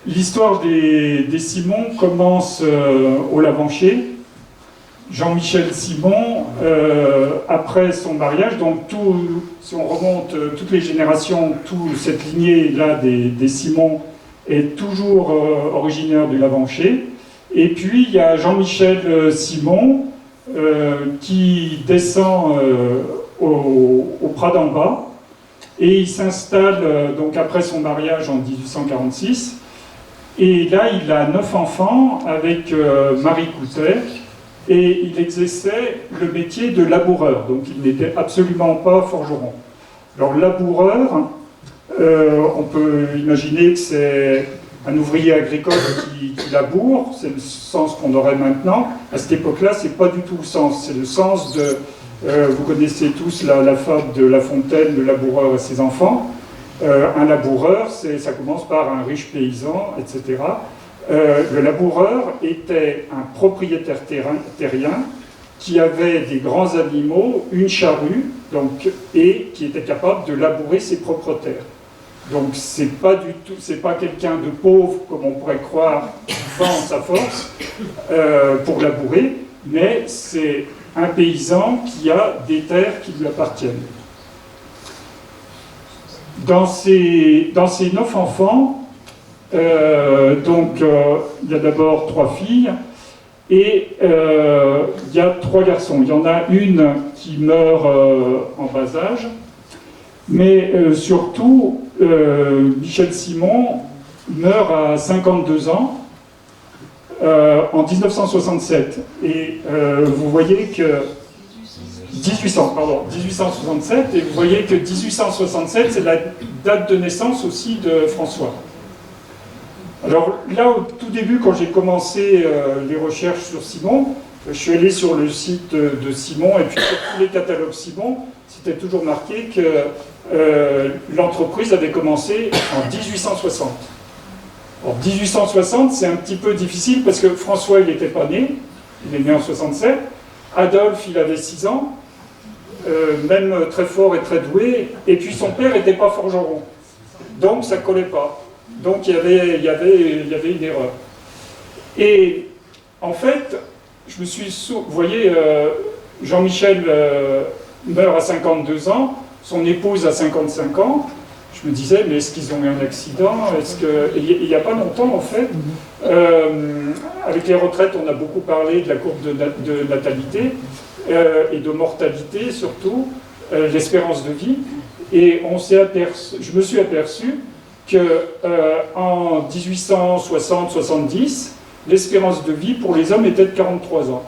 L'histoire des Simon commence au Lavancher. Jean-Michel Simon, après son mariage, donc si on remonte toutes les générations, toute cette lignée-là des Simon est toujours originaire du Lavancher. Et puis il y a Jean-Michel Simon qui descend au Prat d'en bas et il s'installe donc après son mariage en 1846. Et là, il a 9 enfants avec Marie Coutet. Et il exerçait le métier de laboureur, donc il n'était absolument pas forgeron. Alors laboureur, on peut imaginer que c'est un ouvrier agricole qui laboure, c'est le sens qu'on aurait maintenant. À cette époque-là, c'est pas du tout le sens, c'est le sens de... vous connaissez tous la fable de La Fontaine, le laboureur et ses enfants. Un laboureur, ça commence par un riche paysan, etc. Le laboureur était un propriétaire terrien qui avait des grands animaux, une charrue, et qui était capable de labourer ses propres terres. Donc c'est pas quelqu'un de pauvre comme on pourrait croire qui vend sa force pour labourer, mais c'est un paysan qui a des terres qui lui appartiennent. Dans ces 9 enfants, il y a d'abord 3 filles et il y a 3 garçons. Il y en a une qui meurt en bas âge, mais surtout, Michel Simon meurt à 52 ans en 1967. Et vous voyez que 1867, et vous voyez que 1867, c'est la date de naissance aussi de François. Alors là, au tout début, quand j'ai commencé les recherches sur Simon, je suis allé sur le site de Simon, et puis sur tous les catalogues Simon, c'était toujours marqué que l'entreprise avait commencé en 1860. En 1860, c'est un petit peu difficile, parce que François, il n'était pas né, il est né en 67, Adolphe, il avait 6 ans, même très fort et très doué, et puis son père n'était pas forgeron, donc ça ne collait pas. Donc il y avait une erreur. Et en fait, je me suis... Vous voyez, Jean-Michel meurt à 52 ans, son épouse a 55 ans. Je me disais, mais est-ce qu'ils ont eu un accident? Il n'y a pas longtemps, en fait, avec les retraites, on a beaucoup parlé de la courbe de natalité et de mortalité, surtout, l'espérance de vie. Et je me suis aperçu qu'en 1860-70, l'espérance de vie pour les hommes était de 43 ans.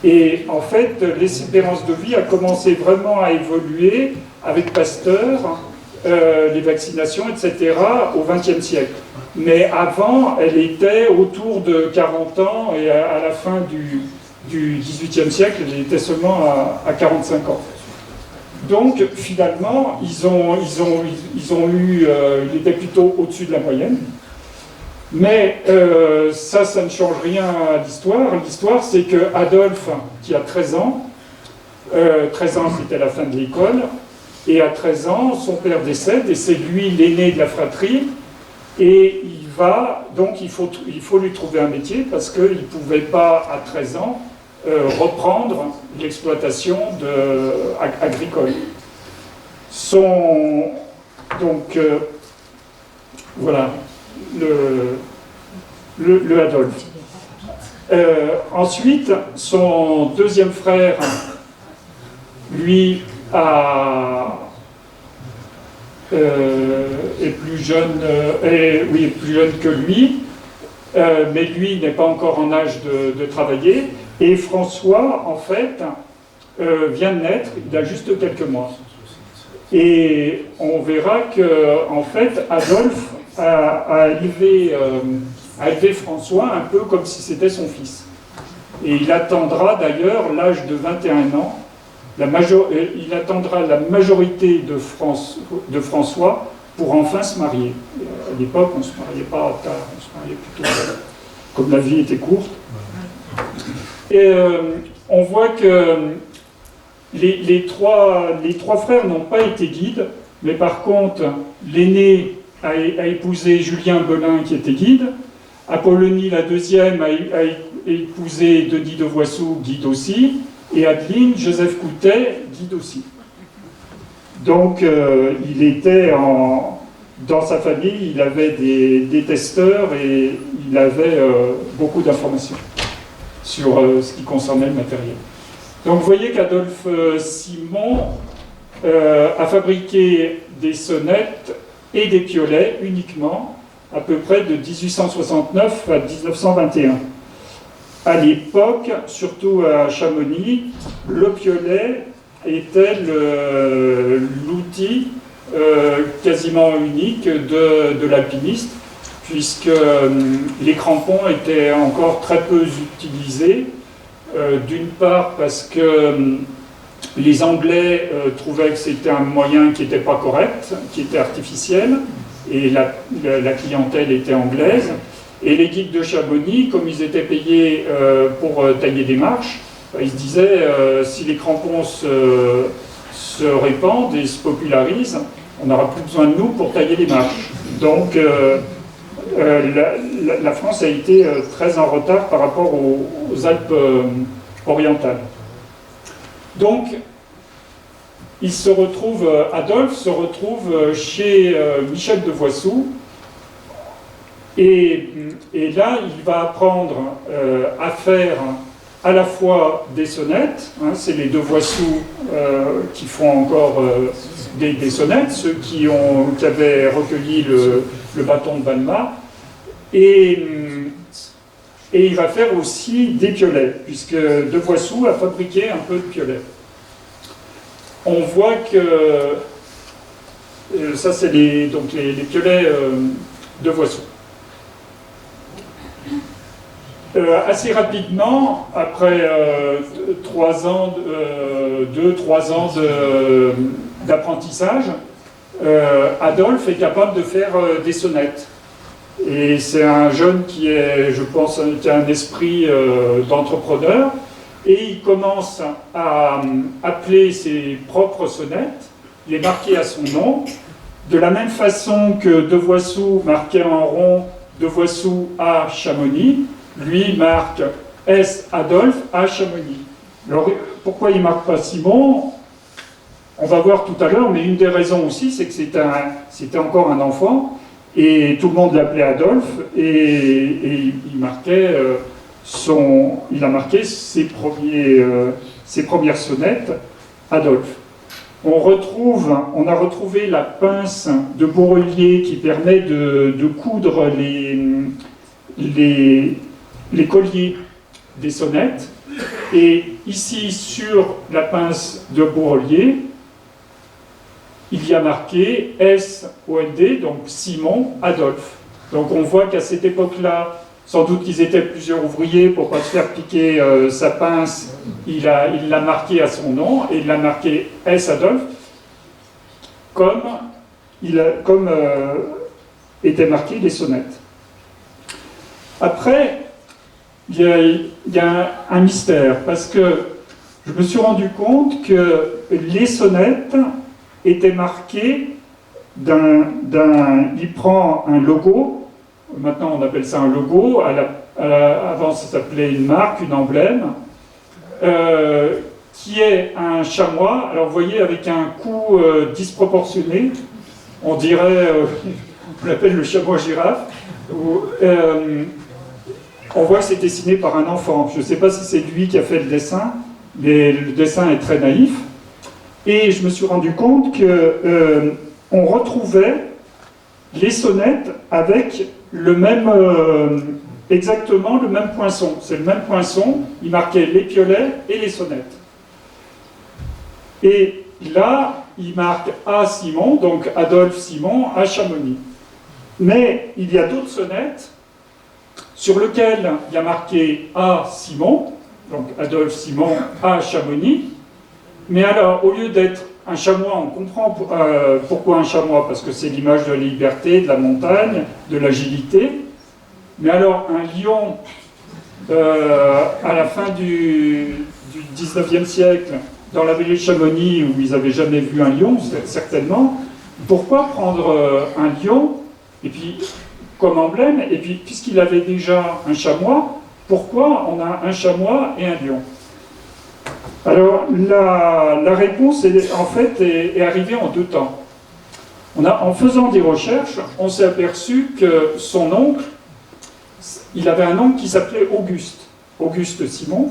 Et en fait, l'espérance de vie a commencé vraiment à évoluer avec Pasteur, les vaccinations, etc., au XXe siècle. Mais avant, elle était autour de 40 ans, et à la fin du XVIIIe siècle, elle était seulement à 45 ans. Donc, finalement, ils étaient plutôt au-dessus de la moyenne. Mais ça ne change rien à l'histoire. L'histoire, c'est que Adolphe, qui a 13 ans, 13 ans c'était la fin de l'école, et à 13 ans, son père décède, et c'est lui l'aîné de la fratrie, et il faut lui trouver un métier, parce qu'il ne pouvait pas, à 13 ans, reprendre l'exploitation agricole. Voilà, le Adolphe. Ensuite, son deuxième frère, lui, est plus jeune que lui, mais lui n'est pas encore en âge de travailler. Et François, en fait, vient de naître, il a juste quelques mois. Et on verra que, en fait, Adolphe a élevé François un peu comme si c'était son fils. Et il attendra d'ailleurs l'âge de 21 ans, il attendra la majorité de François pour enfin se marier. À l'époque, on ne se mariait pas tard, on se mariait plutôt comme la vie était courte. Et on voit que les trois frères n'ont pas été guides, mais par contre, l'aîné a épousé Julien Belin, qui était guide. Apollonie, la deuxième, a épousé Denis de Voissou, guide aussi. Et Adeline, Joseph Coutet, guide aussi. Donc, il était dans sa famille, il avait des testeurs et il avait beaucoup d'informations sur ce qui concernait le matériel. Donc, vous voyez qu'Adolphe Simon a fabriqué des sonnettes et des piolets uniquement, à peu près de 1869 à 1921. À l'époque, surtout à Chamonix, le piolet était l'outil quasiment unique de l'alpiniste, puisque les crampons étaient encore très peu utilisés, d'une part parce que les Anglais trouvaient que c'était un moyen qui n'était pas correct, qui était artificiel, et la clientèle était anglaise. Et les guides de Chamonix, comme ils étaient payés pour tailler des marches, ils se disaient si les crampons se répandent et se popularisent, on n'aura plus besoin de nous pour tailler les marches. Donc la France a été très en retard par rapport aux Alpes orientales. Donc, Adolphe se retrouve chez Michel de Voissou, et là, il va apprendre à faire à la fois des sonnettes, hein, c'est les de Voissou qui font encore des sonnettes, ceux qui avaient recueilli le bâton de Balma, et il va faire aussi des piolets, puisque de Voissou a fabriqué un peu de piolets. On voit que ça, c'est les piolets de Voissou. Assez rapidement, après 3 ans d'apprentissage, Adolphe est capable de faire des sonnettes. Et c'est un jeune qui est, je pense, qui a un esprit d'entrepreneur, et il commence à appeler ses propres sonnettes, les marquer à son nom, de la même façon que de Voissou marquait en rond de Voissou à Chamonix. Lui marque S. Adolphe à Chamonix. Alors, pourquoi il ne marque pas Simon? On va voir tout à l'heure, mais une des raisons aussi, c'est que c'était encore un enfant, et tout le monde l'appelait Adolphe, et il a marqué ses premières sonnettes Adolphe. On a retrouvé la pince de Bourrelier qui permet de coudre les colliers des sonnettes, et ici sur la pince de Bourrelier il y a marqué S-O-N-D, donc Simon Adolphe. Donc on voit qu'à cette époque-là, sans doute qu'ils étaient plusieurs ouvriers pour ne pas se faire piquer sa pince, il l'a marqué à son nom, et il l'a marqué S Adolphe, comme étaient marquées les sonnettes. Après, il y a un mystère, parce que je me suis rendu compte que les sonnettes étaient marquées il prend un logo, maintenant on appelle ça un logo, avant ça s'appelait une marque, une emblème, qui est un chamois, alors vous voyez avec un cou disproportionné, on dirait, on l'appelle le chamois girafe, on voit que c'est dessiné par un enfant. Je ne sais pas si c'est lui qui a fait le dessin, mais le dessin est très naïf. Et je me suis rendu compte qu'on retrouvait les sonnettes avec exactement le même poinçon. C'est le même poinçon, il marquait les piolets et les sonnettes. Et là, il marque A Simon, donc Adolphe Simon, à Chamonix. Mais il y a d'autres sonnettes sur lesquelles il y a marqué A Simon, donc Adolphe Simon à Chamonix. Mais alors, au lieu d'être un chamois, on comprend pourquoi un chamois, parce que c'est l'image de la liberté, de la montagne, de l'agilité. Mais alors, un lion, à la fin du 19e siècle, dans la vallée de Chamonix, où ils n'avaient jamais vu un lion, certainement, pourquoi prendre un lion Et puis, comme emblème, et puis, puisqu'il avait déjà un chamois, pourquoi on a un chamois et un lion? Alors, la réponse, en fait, est arrivée en deux temps. En faisant des recherches, on s'est aperçu que son oncle, il avait un oncle qui s'appelait Auguste Simon,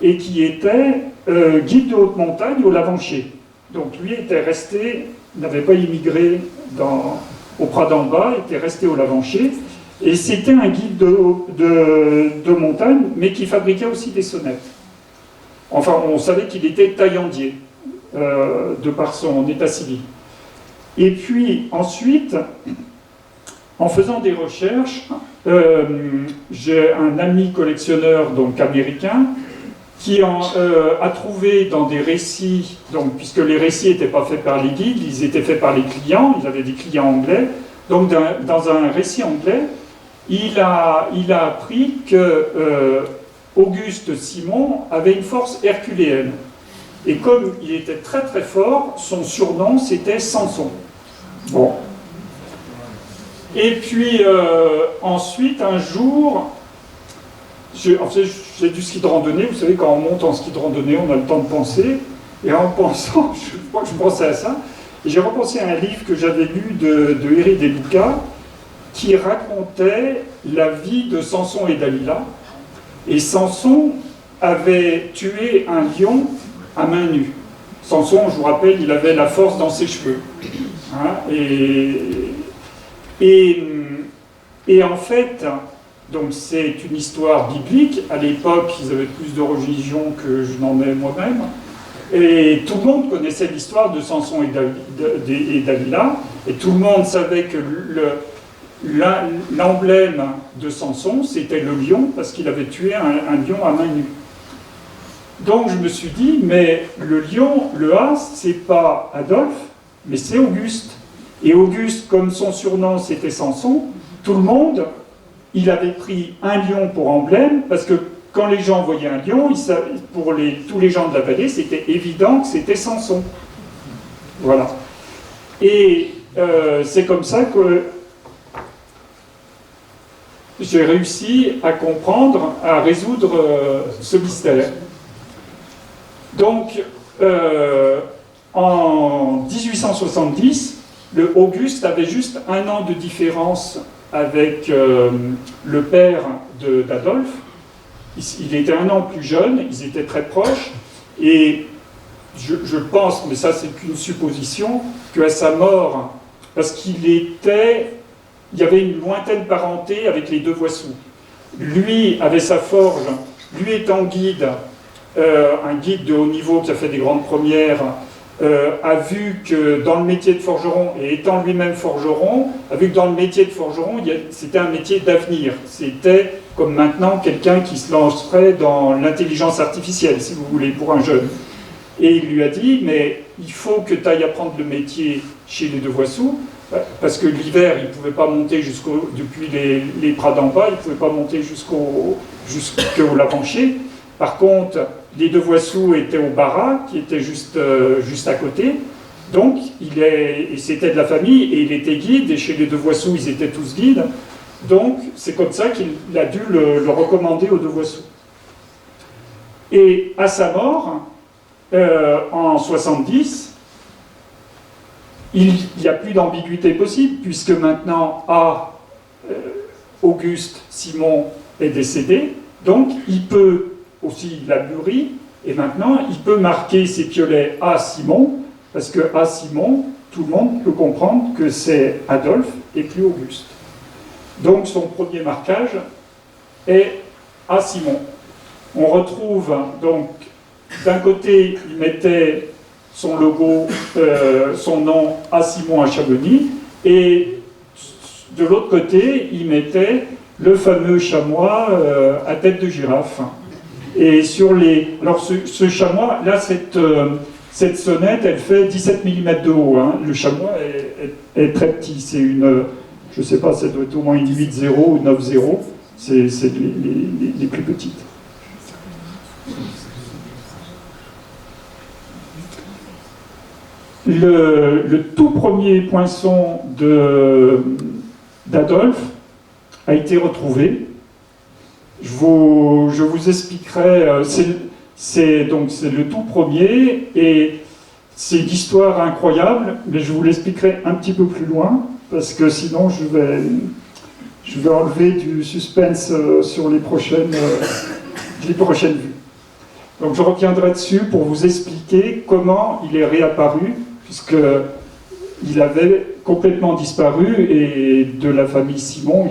et qui était guide de haute montagne au Lavancher. Donc lui était resté, n'avait pas immigré au Prat d'en bas, était resté au Lavancher, et c'était un guide de montagne, mais qui fabriquait aussi des sonnettes. Enfin, on savait qu'il était taillandier, de par son état civil. Et puis ensuite, en faisant des recherches, j'ai un ami collectionneur donc américain qui a trouvé dans des récits, donc, puisque les récits n'étaient pas faits par les guides, ils étaient faits par les clients, ils avaient des clients anglais, donc dans un récit anglais, il a appris que Auguste Simon avait une force herculéenne. Et comme il était très très fort, son surnom c'était Samson. Bon. Et puis ensuite, un jour, j'ai du ski de randonnée. Vous savez, quand on monte en ski de randonnée, on a le temps de penser. Et en pensant, je pensais à ça. Et j'ai repensé à un livre que j'avais lu de Eri De Luca, qui racontait la vie de Samson et Dalila. Et Samson avait tué un lion à main nue. Samson, je vous rappelle, il avait la force dans ses cheveux. Hein, et en fait, donc c'est une histoire biblique. À l'époque, ils avaient plus de religion que je n'en ai moi-même. Et tout le monde connaissait l'histoire de Samson et Dalila. Et tout le monde savait que l'emblème de Samson, c'était le lion, parce qu'il avait tué un lion à main nue. Donc je me suis dit, mais le lion, le as, c'est pas Adolphe, mais c'est Auguste. Et Auguste, comme son surnom c'était Samson, tout le monde, il avait pris un lion pour emblème, parce que quand les gens voyaient un lion, pour tous les gens de la vallée, c'était évident que c'était Samson. Voilà. Et c'est comme ça que j'ai réussi à comprendre, à résoudre ce mystère. Donc, en 1870, le Auguste avait juste un an de différence avec le père d'Adolphe. Il était un an plus jeune, ils étaient très proches, et je pense, mais ça c'est qu'une supposition, qu'à sa mort, parce qu'il y avait une lointaine parenté avec les Devoissous. Lui avait sa forge, lui étant guide, un guide de haut niveau qui a fait des grandes premières, a vu que dans le métier de forgeron, et étant lui-même forgeron, a vu que dans le métier de forgeron, c'était un métier d'avenir. C'était, comme maintenant, quelqu'un qui se lancerait dans l'intelligence artificielle, si vous voulez, pour un jeune. Et il lui a dit, mais il faut que tu ailles apprendre le métier chez les Devoissous, parce que l'hiver, il ne pouvait pas monter depuis les Prats d'en bas, il ne pouvait pas monter jusqu'au Lavancher. Par contre, les Devoissous étaient au Barat, qui était juste à côté. Donc, c'était de la famille, et il était guide, et chez les Devoissous, ils étaient tous guides. Donc, c'est comme ça qu'il a dû le recommander aux Devoissous. Et à sa mort, en 70, il n'y a plus d'ambiguïté possible, puisque maintenant, Auguste Simon est décédé, donc il peut aussi la mûri, et maintenant il peut marquer ses piolets à Simon, parce que à Simon, tout le monde peut comprendre que c'est Adolphe et plus Auguste. Donc son premier marquage est à Simon. On retrouve donc, d'un côté, il mettait son logo, son nom à Simon à Chamonix, et de l'autre côté, il mettait le fameux chamois à tête de girafe. Et alors ce chamois, là, cette sonnette, elle fait 17 mm de haut. Hein. Le chamois est très petit. C'est je ne sais pas, ça doit être au moins une 8-0 ou 9-0. C'est les plus petites. Le tout premier poinçon d'Adolphe a été retrouvé. Je vous expliquerai, c'est le tout premier, et c'est une histoire incroyable, mais je vous l'expliquerai un petit peu plus loin, parce que sinon je vais enlever du suspense sur les prochaines vues. Donc je reviendrai dessus pour vous expliquer comment il est réapparu, puisqu'il avait complètement disparu, et de la famille Simon,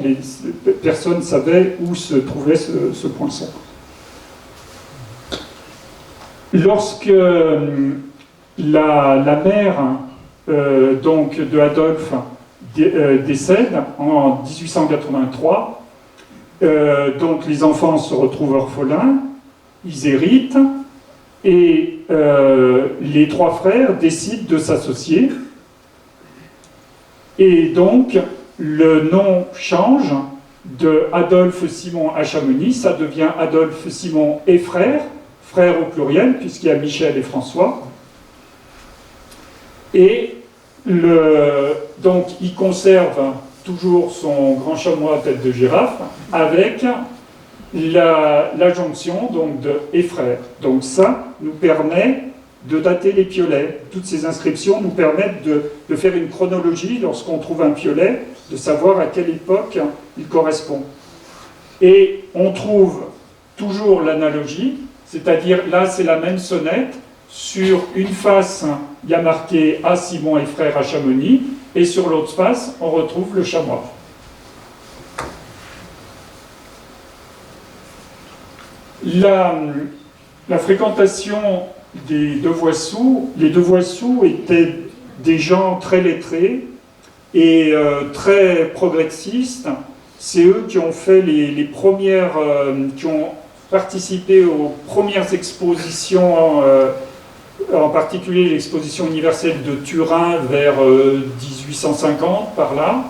personne ne savait où se trouvait ce poinçon. Lorsque la mère donc de Adolphe décède en 1883, donc les enfants se retrouvent orphelins, ils héritent, et les trois frères décident de s'associer, et donc le nom change de Adolphe Simon à Chamonix, ça devient Adolphe Simon et frères au pluriel, puisqu'il y a Michel et François. Et donc il conserve toujours son grand chamois à tête de girafe, avec la jonction donc de et frères. Donc ça nous permet de dater les piolets. Toutes ces inscriptions nous permettent de faire une chronologie lorsqu'on trouve un piolet, de savoir à quelle époque il correspond. Et on trouve toujours l'analogie, c'est-à-dire là c'est la même sonnette, sur une face il y a marqué A Simon et frères à Chamonix, et sur l'autre face on retrouve le chamois. La fréquentation des Devoissous, les Devoissous étaient des gens très lettrés et très progressistes. C'est eux qui ont fait les premières, qui ont participé aux premières expositions, en particulier l'exposition universelle de Turin vers 1850, par là.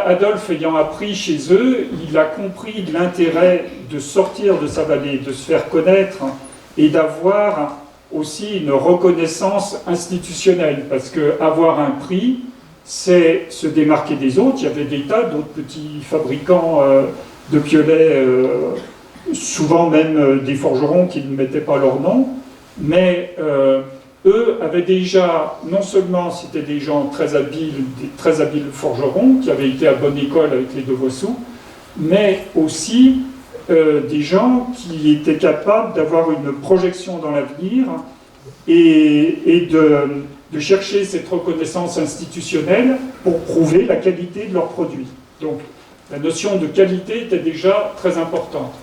Adolphe ayant appris chez eux, il a compris l'intérêt de sortir de sa vallée, de se faire connaître et d'avoir aussi une reconnaissance institutionnelle, parce qu'avoir un prix, c'est se démarquer des autres. Il y avait des tas d'autres petits fabricants de piolets, souvent même des forgerons qui ne mettaient pas leur nom, mais eux avaient déjà, non seulement c'était des gens très habiles forgerons, qui avaient été à bonne école avec les Devoissous, mais aussi des gens qui étaient capables d'avoir une projection dans l'avenir et de chercher cette reconnaissance institutionnelle pour prouver la qualité de leurs produits. Donc la notion de qualité était déjà très importante.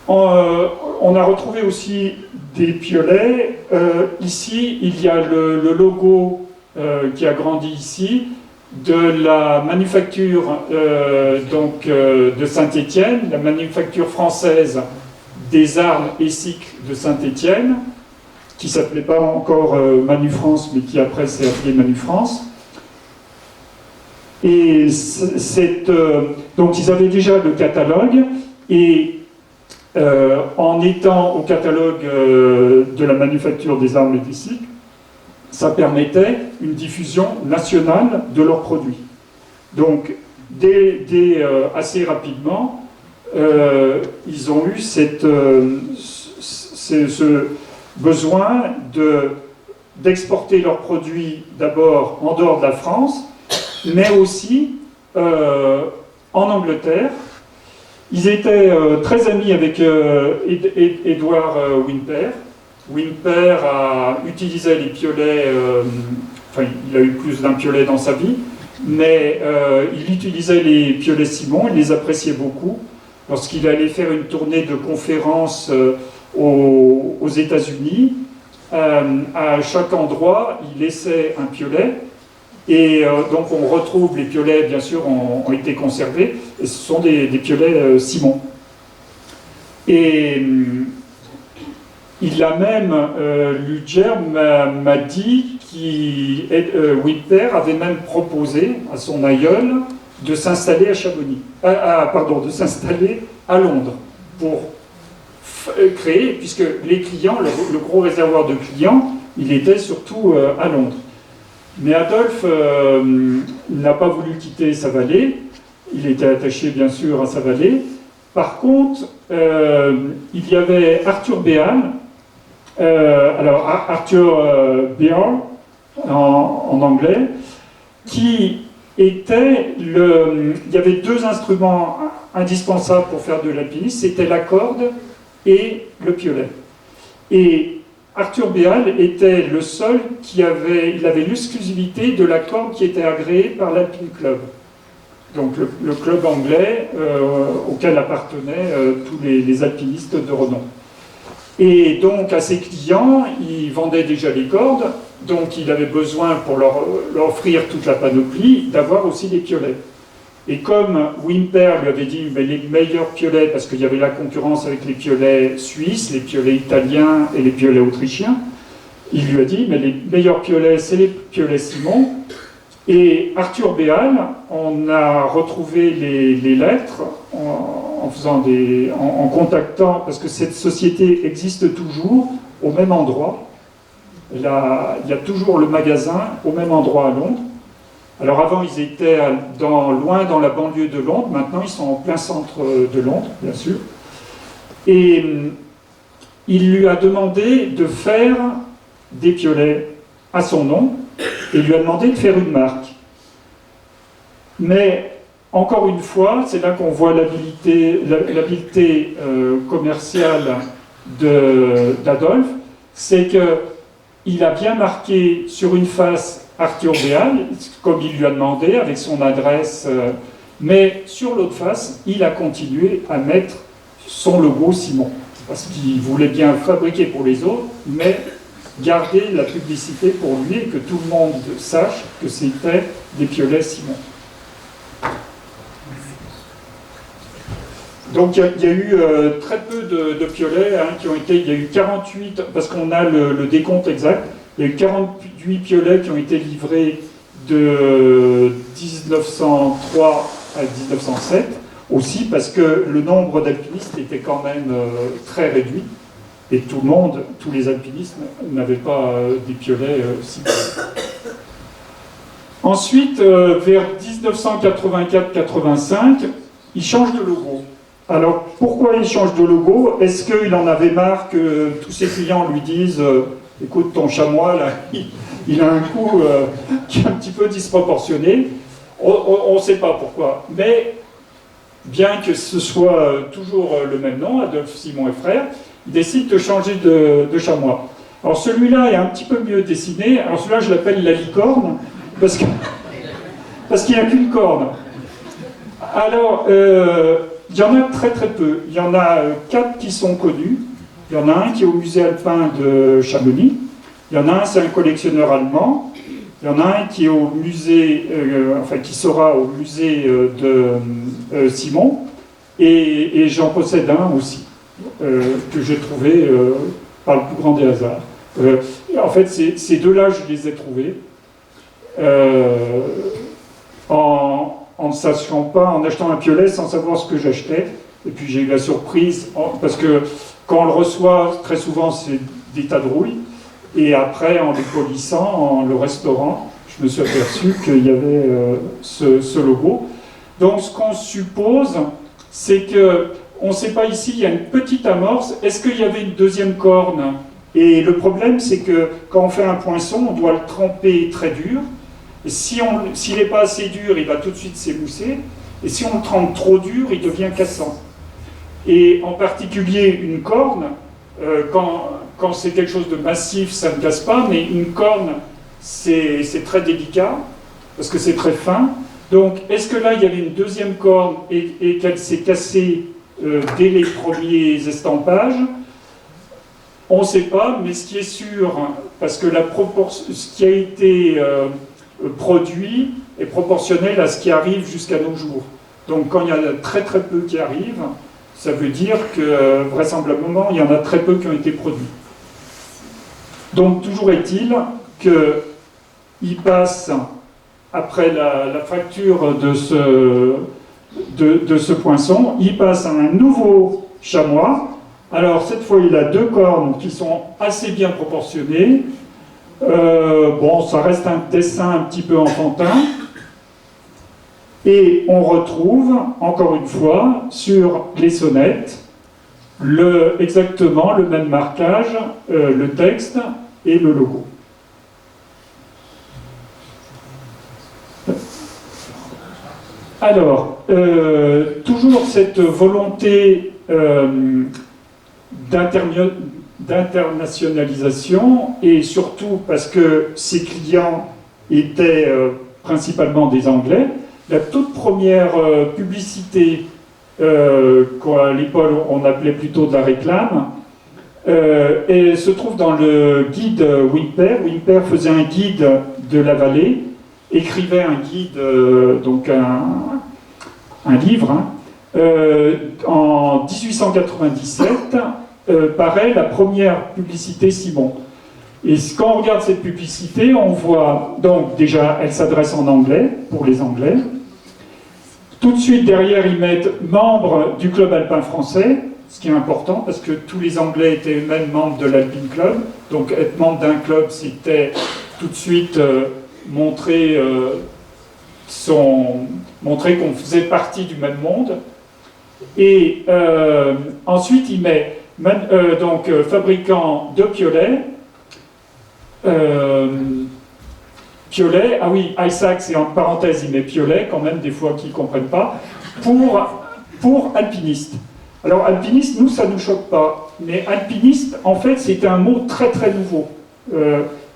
On a retrouvé aussi des piolets. Ici, il y a le logo qui a grandi ici, de la manufacture de Saint-Étienne, la manufacture française des armes et cycles de Saint-Étienne, qui ne s'appelait pas encore Manu-France, mais qui après s'est appelé Manu-France. Et donc ils avaient déjà le catalogue, et en étant au catalogue de la manufacture des armes et des cycles, ça permettait une diffusion nationale de leurs produits. Donc, assez rapidement, ils ont eu ce besoin d'exporter leurs produits d'abord en dehors de la France, mais aussi en Angleterre. Ils étaient très amis avec Édouard Whymper. Whymper utilisait les piolets, il a eu plus d'un piolet dans sa vie, mais il utilisait les piolets Simon, il les appréciait beaucoup. Lorsqu'il allait faire une tournée de conférences aux États-Unis, à chaque endroit, il laissait un piolet. Et donc on retrouve les piolets, bien sûr, ont été conservés, et ce sont des piolets Simon. Et il a même, Ludger m'a dit Whymper avait même proposé à son aïeul de s'installer à Chamonix, de s'installer à Londres pour créer, puisque les clients, le gros réservoir de clients il était surtout à Londres. Mais Adolphe n'a pas voulu quitter sa vallée, il était attaché bien sûr à sa vallée. Par contre, il y avait Arthur Béal, alors Arthur Beale en anglais, qui était il y avait deux instruments indispensables pour faire de l'alpinisme, c'était la corde et le piolet. Et Arthur Béal était le seul il avait l'exclusivité de la corde qui était agréée par l'Alpine Club. Donc le club anglais auquel appartenaient tous les alpinistes de renom. Et donc à ses clients, il vendait déjà les cordes, donc il avait besoin pour leur offrir toute la panoplie d'avoir aussi des piolets. Et comme Wimper lui avait dit mais les meilleurs piolets, parce qu'il y avait la concurrence avec les piolets suisses, les piolets italiens et les piolets autrichiens, il lui a dit mais les meilleurs piolets c'est les piolets Simon. Et Arthur Béal, on a retrouvé les lettres en contactant, parce que cette société existe toujours au même endroit. Il y a toujours le magasin au même endroit à Londres. Alors avant, ils étaient loin dans la banlieue de Londres, maintenant ils sont en plein centre de Londres, bien sûr. Et il lui a demandé de faire des piolets à son nom, et lui a demandé de faire une marque. Mais, encore une fois, c'est là qu'on voit l'habileté commerciale d'Adolphe, c'est qu'il a bien marqué sur une face Arthur Béal, comme il lui a demandé, avec son adresse, mais sur l'autre face, il a continué à mettre son logo Simon, parce qu'il voulait bien fabriquer pour les autres, mais garder la publicité pour lui et que tout le monde sache que c'était des piolets Simon. Donc il y a eu très peu de piolets qui ont été, il y a eu 48, parce qu'on a le décompte exact, il y a eu 48 piolets qui ont été livrés de 1903 à 1907, aussi parce que le nombre d'alpinistes était quand même très réduit. Et tout le monde, tous les alpinistes n'avaient pas des piolets si gros. Ensuite, vers 1984-85, il change de logo. Alors, pourquoi il change de logo? Est-ce qu'il en avait marre que tous ses clients lui disent écoute, ton chamois, là, il a un coût qui est un petit peu disproportionné. On ne sait pas pourquoi. Mais, bien que ce soit toujours le même nom, Adolphe Simon et Frères, il décide de changer de chamois. Alors celui-là est un petit peu mieux dessiné. Alors celui-là, je l'appelle la licorne, parce qu'il n'y a qu'une corne. Alors, il y en a très très peu. Il y en a 4 qui sont connus. Il y en a un qui est au musée alpin de Chamonix. Il y en a un, c'est un collectionneur allemand. Il y en a un qui est au musée, qui sera au musée de Simon. Et j'en possède un aussi. Que j'ai trouvé par le plus grand des hasards. En fait, ces deux-là, je les ai trouvés en ne sachant pas, en achetant un piolet sans savoir ce que j'achetais. Et puis j'ai eu la surprise, parce que quand on le reçoit, très souvent, c'est des tas de rouille. Et après, en les polissant, en le restaurant, je me suis aperçu qu'il y avait ce logo. Donc, ce qu'on suppose, c'est que on ne sait pas ici, il y a une petite amorce. Est-ce qu'il y avait une deuxième corne? Et le problème, c'est que quand on fait un poinçon, on doit le tremper très dur. Et s'il n'est pas assez dur, il va tout de suite s'émousser. Et si on le trempe trop dur, il devient cassant. Et en particulier, une corne, quand c'est quelque chose de massif, ça ne casse pas, mais une corne, c'est très délicat, parce que c'est très fin. Donc, est-ce que là, il y avait une deuxième corne et qu'elle s'est cassée dès les premiers estampages? On ne sait pas, mais ce qui est sûr, parce que ce qui a été produit est proportionnel à ce qui arrive jusqu'à nos jours. Donc quand il y en a très très peu qui arrivent, ça veut dire que vraisemblablement il y en a très peu qui ont été produits. Donc toujours est-il qu'il passe, après la fracture de ce poinçon, il passe à un nouveau chamois. Alors cette fois il a deux cornes qui sont assez bien proportionnées, Bon, ça reste un dessin un petit peu enfantin. Et on retrouve, encore une fois, sur les sonnettes, exactement le même marquage, le texte et le logo. Alors, toujours cette volonté d'internationalisation, et surtout parce que ses clients étaient principalement des Anglais. La toute première publicité qu'à l'époque on appelait plutôt de la réclame, et se trouve dans le guide Wimper. Wimper faisait un guide de la vallée, écrivait un guide, donc un livre, hein. En 1897 paraît la première publicité Simon. Et quand on regarde cette publicité, on voit, donc déjà, elle s'adresse en anglais, pour les Anglais. Tout de suite derrière, ils mettent membre du club alpin français, ce qui est important parce que tous les Anglais étaient eux-mêmes membres de l'Alpine Club. Donc être membre d'un club, c'était tout de suite montrer qu'on faisait partie du même monde. Et ensuite, il met donc fabricant de piolets. Piolet, ah oui, Isaac, c'est en parenthèse, il met piolet, quand même, des fois qu'ils ne comprennent pas, pour alpiniste. Alors, alpiniste, nous, ça ne nous choque pas, mais alpiniste, en fait, c'est un mot très très nouveau.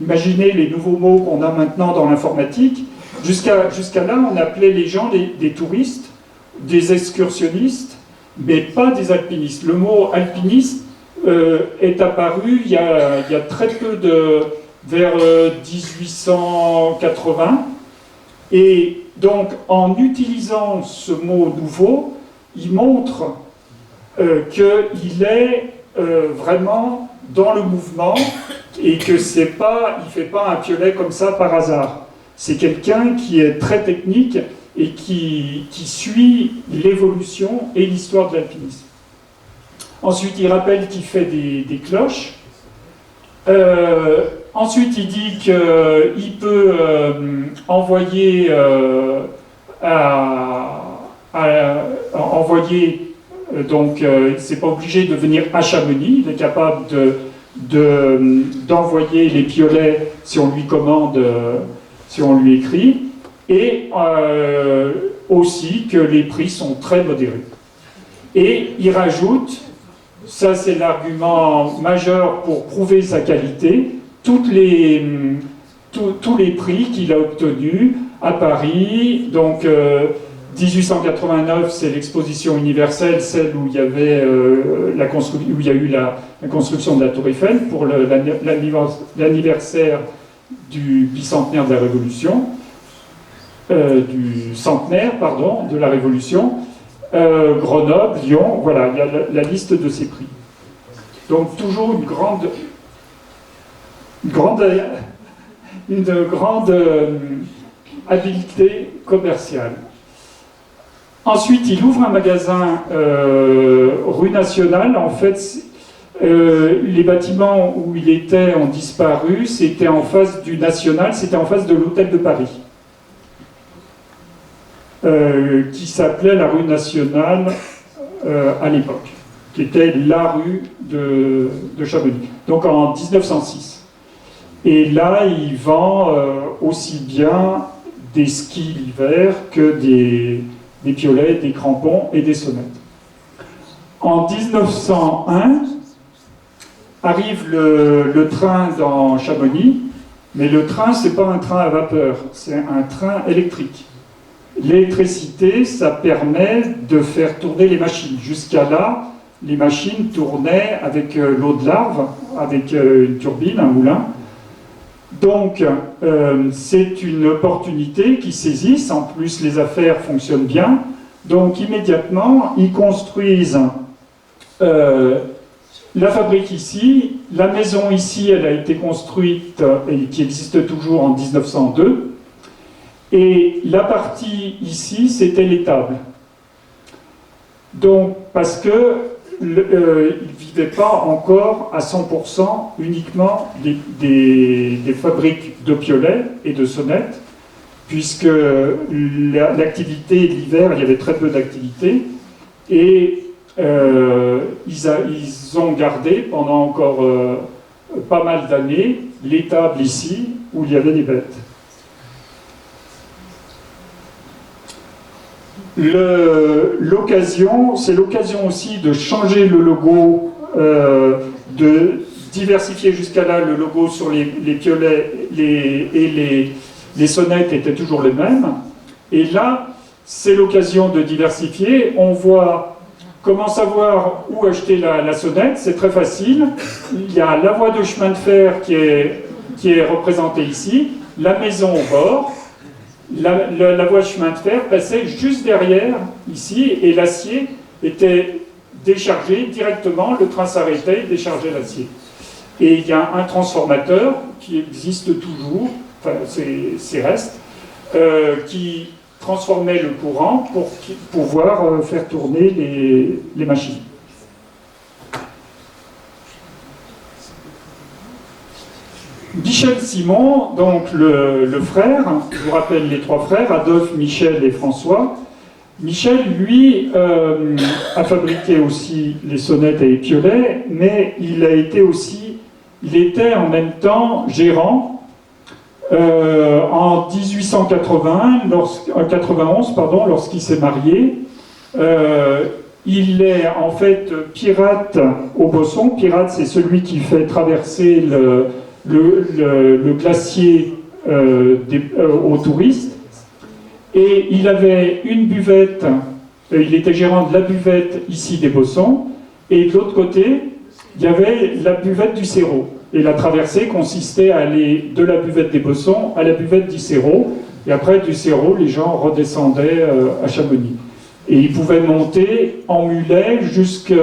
Imaginez les nouveaux mots qu'on a maintenant dans l'informatique. Jusqu'à là, on appelait les gens des touristes, des excursionnistes, mais pas des alpinistes. Le mot alpiniste est apparu il y a très peu vers 1880, et donc en utilisant ce mot nouveau, il montre qu'il est vraiment dans le mouvement et que il ne fait pas un piolet comme ça par hasard. C'est quelqu'un qui est très technique et qui suit l'évolution et l'histoire de l'alpinisme. Ensuite, il rappelle qu'il fait des cloches. Ensuite, il dit qu'il peut envoyer donc c'est pas obligé de venir à Chamonix, il est capable d'envoyer les piolets si on lui commande, si on lui écrit, et aussi que les prix sont très modérés. Et il rajoute, ça c'est l'argument majeur pour prouver sa qualité, tous les prix qu'il a obtenus à Paris. Donc 1889, c'est l'exposition universelle, celle où il y avait où il y a eu la construction de la Tour Eiffel pour l'anniversaire du bicentenaire de la Révolution, du centenaire, pardon, de la Révolution. Grenoble, Lyon, voilà, il y a la liste de ces prix. Donc toujours une grande habileté commerciale. Ensuite, il ouvre un magasin rue Nationale. En fait, les bâtiments où il était ont disparu. C'était en face du National, c'était en face de l'hôtel de Paris, qui s'appelait la rue Nationale à l'époque, qui était la rue de Chamonix. Donc en 1906. Et là, il vend aussi bien des skis l'hiver que des piolets, des crampons et des sonnettes. En 1901, arrive le train dans Chamonix, mais le train, ce n'est pas un train à vapeur, c'est un train électrique. L'électricité, ça permet de faire tourner les machines. Jusqu'à là, les machines tournaient avec l'eau de larve, avec une turbine, un moulin. Donc, c'est une opportunité qu'ils saisissent. En plus, les affaires fonctionnent bien. Donc, immédiatement, ils construisent la fabrique ici. La maison ici, elle a été construite et qui existe toujours en 1902. Et la partie ici, c'était l'étable. Donc, parce que il ne vivait pas encore à 100% uniquement des fabriques de piolets et de sonnettes, puisque l'activité l'hiver, il y avait très peu d'activité, et ils ont gardé pendant encore pas mal d'années l'étable ici où il y avait des bêtes. C'est l'occasion aussi de changer le logo, de diversifier jusqu'à là le logo sur les piolets et les sonnettes étaient toujours les mêmes. Et là, c'est l'occasion de diversifier. On voit comment savoir où acheter la sonnette, c'est très facile. Il y a la voie de chemin de fer qui est représentée ici, la maison au bord. La voie de chemin de fer passait juste derrière, ici, et l'acier était déchargé directement, le train s'arrêtait et déchargeait l'acier. Et il y a un transformateur qui existe toujours, enfin c'est restes, qui transformait le courant pour pouvoir faire tourner les machines. Michel Simon, donc le frère, je vous rappelle les trois frères, Adolphe, Michel et François. Michel, lui, a fabriqué aussi les sonnettes et les piolets, mais il était en même temps gérant en 1891, lorsqu'il s'est marié. Il est en fait pirate au Bosson. Pirate, c'est celui qui fait traverser le glacier aux touristes. Et il avait une buvette, il était gérant de la buvette ici des Bossons, et de l'autre côté, il y avait la buvette du Cerro. Et la traversée consistait à aller de la buvette des Bossons à la buvette du Cerro, et après du Cerro, les gens redescendaient à Chamonix. Et ils pouvaient monter en mulet jusqu'à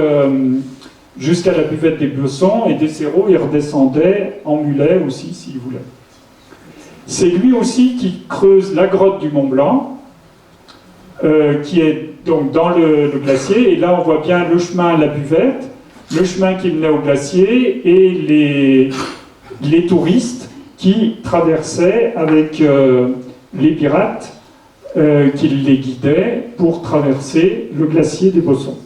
la buvette des Bossons, et des Cerros, ils redescendaient en mulet aussi, s'ils voulaient. C'est lui aussi qui creuse la grotte du Mont Blanc, qui est donc dans le glacier, et là on voit bien le chemin à la buvette, le chemin qui menait au glacier, et les touristes qui traversaient avec les pirates qui les guidaient pour traverser le glacier des Bossons.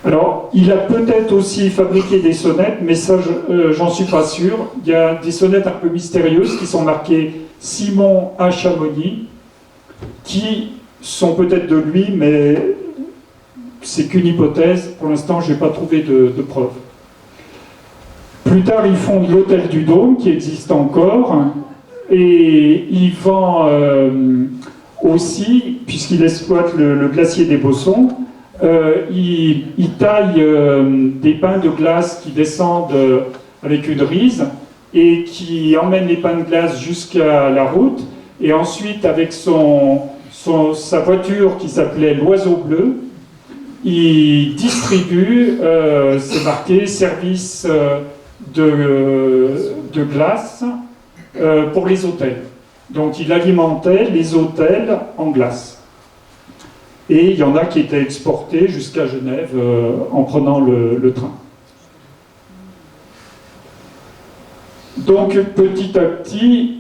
Alors, il a peut-être aussi fabriqué des sonnettes, mais ça, j'en suis pas sûr. Il y a des sonnettes un peu mystérieuses qui sont marquées Simon à Chamonix, qui sont peut-être de lui, mais c'est qu'une hypothèse. Pour l'instant, je n'ai pas trouvé de preuves. Plus tard, il fonde l'hôtel du Dôme, qui existe encore, et il vend aussi, puisqu'il exploite le glacier des Bossons, il taille des pains de glace qui descendent avec une rise et qui emmènent les pains de glace jusqu'à la route, et ensuite avec sa voiture qui s'appelait l'Oiseau Bleu, il distribue, c'est marqué, service de glace pour les hôtels. Donc il alimentait les hôtels en glace. Et il y en a qui étaient exportés jusqu'à Genève en prenant le train. Donc petit à petit,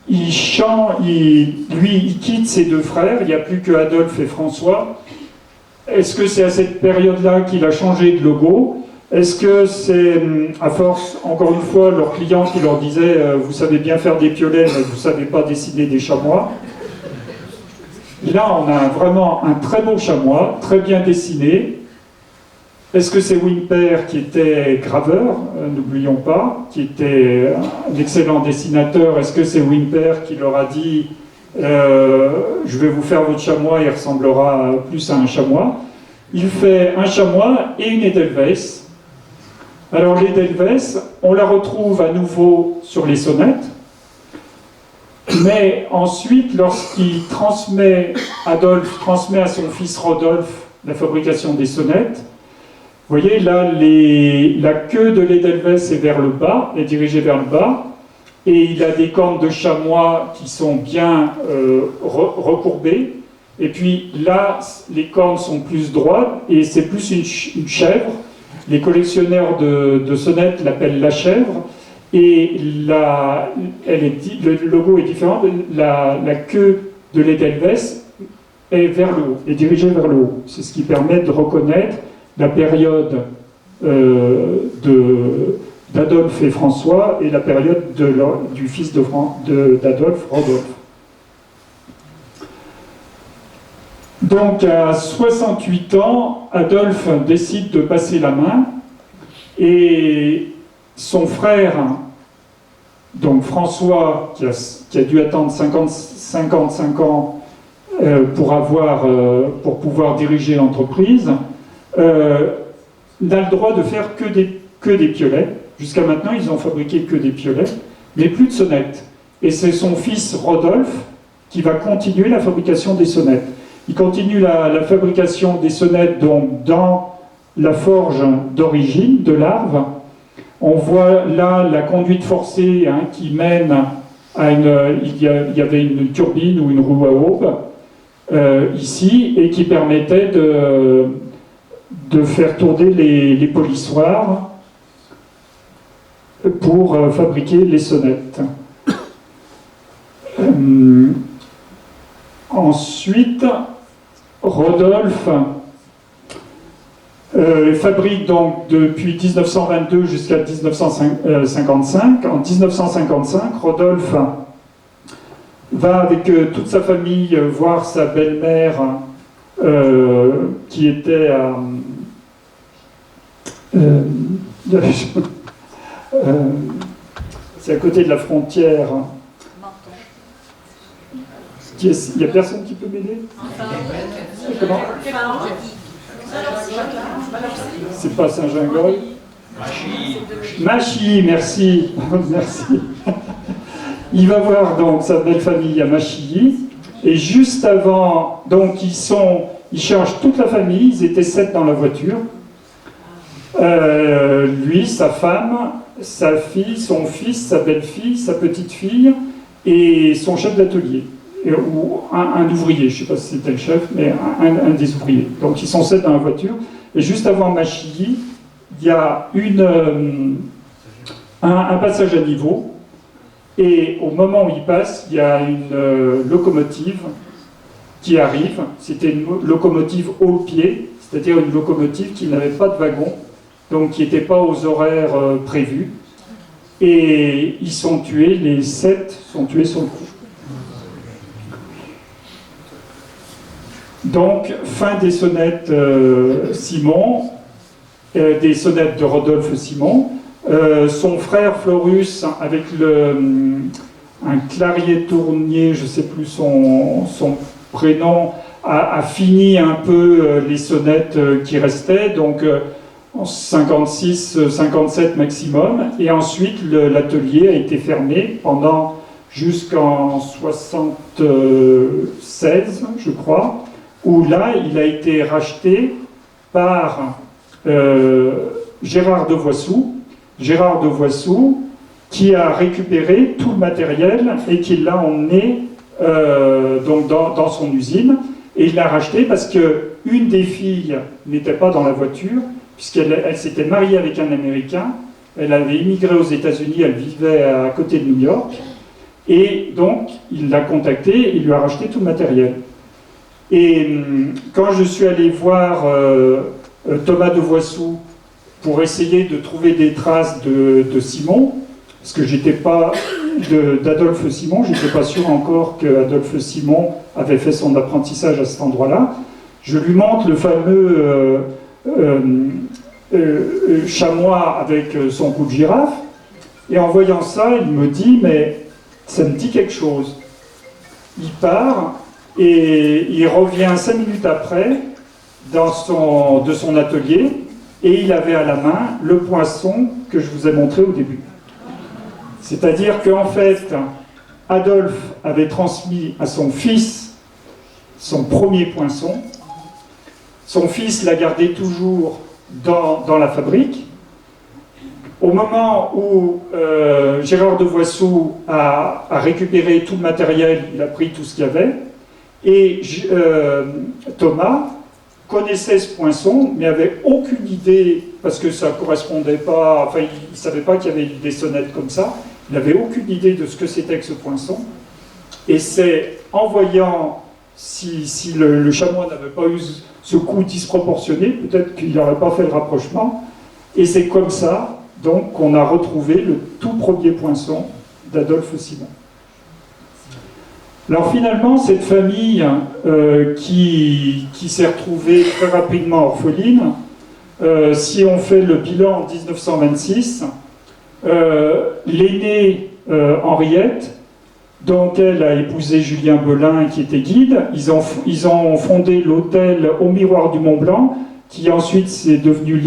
il quitte ses deux frères, il n'y a plus que Adolphe et François. Est-ce que c'est à cette période-là qu'il a changé de logo? Est-ce que c'est, à force, encore une fois, leurs clients qui leur disaient vous savez bien faire des piolets, mais vous ne savez pas dessiner des chamois? Là, on a vraiment un très beau chamois, très bien dessiné. Est-ce que c'est Wimper qui était graveur? N'oublions pas, qui était un excellent dessinateur. Est-ce que c'est Wimper qui leur a dit je vais vous faire votre chamois, il ressemblera plus à un chamois? Il fait un chamois et une Edelweiss. Alors l'Edelweiss, on la retrouve à nouveau sur les sonnettes. Mais ensuite, lorsqu'il Adolphe transmet à son fils Rodolphe la fabrication des sonnettes, vous voyez là, la queue de l'Edelweiss est vers le bas, est dirigée vers le bas, et il a des cornes de chamois qui sont bien recourbées, Et puis là, les cornes sont plus droites et c'est plus une chèvre. Les collectionneurs de sonnettes l'appellent la chèvre. Et le logo est différent. La queue de l'Edelweiss est vers le haut, est dirigée vers le haut. C'est ce qui permet de reconnaître la période d'Adolphe et François et la période du fils d'Adolphe, Rodolphe. Donc à 68 ans, Adolphe décide de passer la main et son frère, donc François, qui a dû attendre 55 ans pour pouvoir diriger l'entreprise, n'a le droit de faire que des piolets. Jusqu'à maintenant, ils ont fabriqué que des piolets, mais plus de sonnettes. Et c'est son fils Rodolphe qui va continuer la fabrication des sonnettes. Il continue la fabrication des sonnettes donc, dans la forge d'origine de l'Arve. On voit là la conduite forcée qui mène à il y avait une turbine ou une roue à aube ici, et qui permettait de faire tourner les polissoirs pour fabriquer les sonnettes. Ensuite, Rodolphe fabrique donc depuis 1922 jusqu'à 1955. En 1955, Rodolphe va avec toute sa famille voir sa belle-mère qui était à... c'est à côté de la frontière. Il n'y a personne qui peut m'aider? Comment? C'est pas Saint-Gingol? Machilly, merci. Merci. Il va voir donc sa belle famille à Machilly, et juste avant, donc ils changent toute la famille, ils étaient 7 dans la voiture. Lui, sa femme, sa fille, son fils, sa belle-fille, sa petite-fille et son chef d'atelier. Ou un ouvrier, je ne sais pas si c'était le chef, mais un des ouvriers. Donc ils sont 7 dans la voiture. Et juste avant Machilly, il y a un passage à niveau. Et au moment où il passe, il y a une locomotive qui arrive. C'était une locomotive haut pied, c'est-à-dire une locomotive qui n'avait pas de wagon, donc qui n'était pas aux horaires prévus. Et ils sont tués, les 7 sont tués sur le coup. Donc, fin des sonnettes Simon, des sonnettes de Rodolphe Simon. Son frère Florus, avec un clarier-tournier, je ne sais plus son prénom, a fini un peu les sonnettes qui restaient, donc en 56, 57 maximum. Et ensuite, l'atelier a été fermé jusqu'en 76, je crois, où là, il a été racheté par Gérard de Voissou. Gérard de Voissou, qui a récupéré tout le matériel et qui l'a emmené donc dans son usine. Et il l'a racheté parce qu'une des filles n'était pas dans la voiture, puisqu'elle s'était mariée avec un Américain. Elle avait immigré aux États-Unis, elle vivait à côté de New York. Et donc, il l'a contacté, il lui a racheté tout le matériel. Et quand je suis allé voir Thomas de Voissou pour essayer de trouver des traces de Simon, parce que j'étais pas d'Adolphe Simon, j'étais pas sûr encore qu'Adolphe Simon avait fait son apprentissage à cet endroit-là, je lui montre le fameux chamois avec son cou de girafe, et en voyant ça, il me dit, mais ça me dit quelque chose. Il part, et il revient 5 minutes après de son atelier, et il avait à la main le poinçon que je vous ai montré au début. C'est-à-dire qu'en fait, Adolphe avait transmis à son fils son premier poinçon. Son fils l'a gardé toujours dans la fabrique. Au moment où Gérard de Voissou a récupéré tout le matériel, il a pris tout ce qu'il y avait, Et Thomas connaissait ce poinçon, mais avait aucune idée, parce que ça ne correspondait pas, enfin il ne savait pas qu'il y avait des sonnettes comme ça, il n'avait aucune idée de ce que c'était que ce poinçon. Et c'est en voyant si le chamois n'avait pas eu ce coup disproportionné, peut-être qu'il n'aurait pas fait le rapprochement. Et c'est comme ça, donc, qu'on a retrouvé le tout premier poinçon d'Adolphe Simon. Alors finalement, cette famille qui s'est retrouvée très rapidement orpheline, si on fait le bilan en 1926, l'aînée Henriette, donc elle a épousé Julien Belin qui était guide, ils ont fondé l'hôtel au Miroir du Mont Blanc, qui ensuite c'est devenu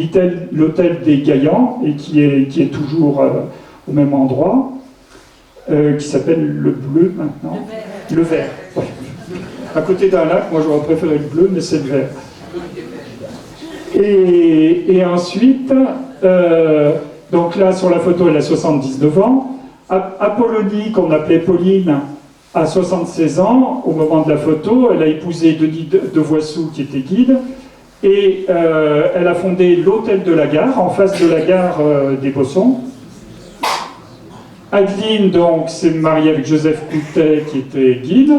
l'hôtel des Gaillans, et qui est toujours au même endroit, qui s'appelle le Bleu maintenant. Le Vert. Ouais. À côté d'un lac, moi j'aurais préféré le bleu, mais c'est le vert. Et ensuite, donc là sur la photo, elle a 79 ans. Apollonie, qu'on appelait Pauline, a 76 ans. Au moment de la photo, elle a épousé Denis de Voissou, qui était guide. Et elle a fondé l'hôtel de la gare, en face de la gare des Bossons. Adeline, donc, s'est mariée avec Joseph Coutet, qui était guide.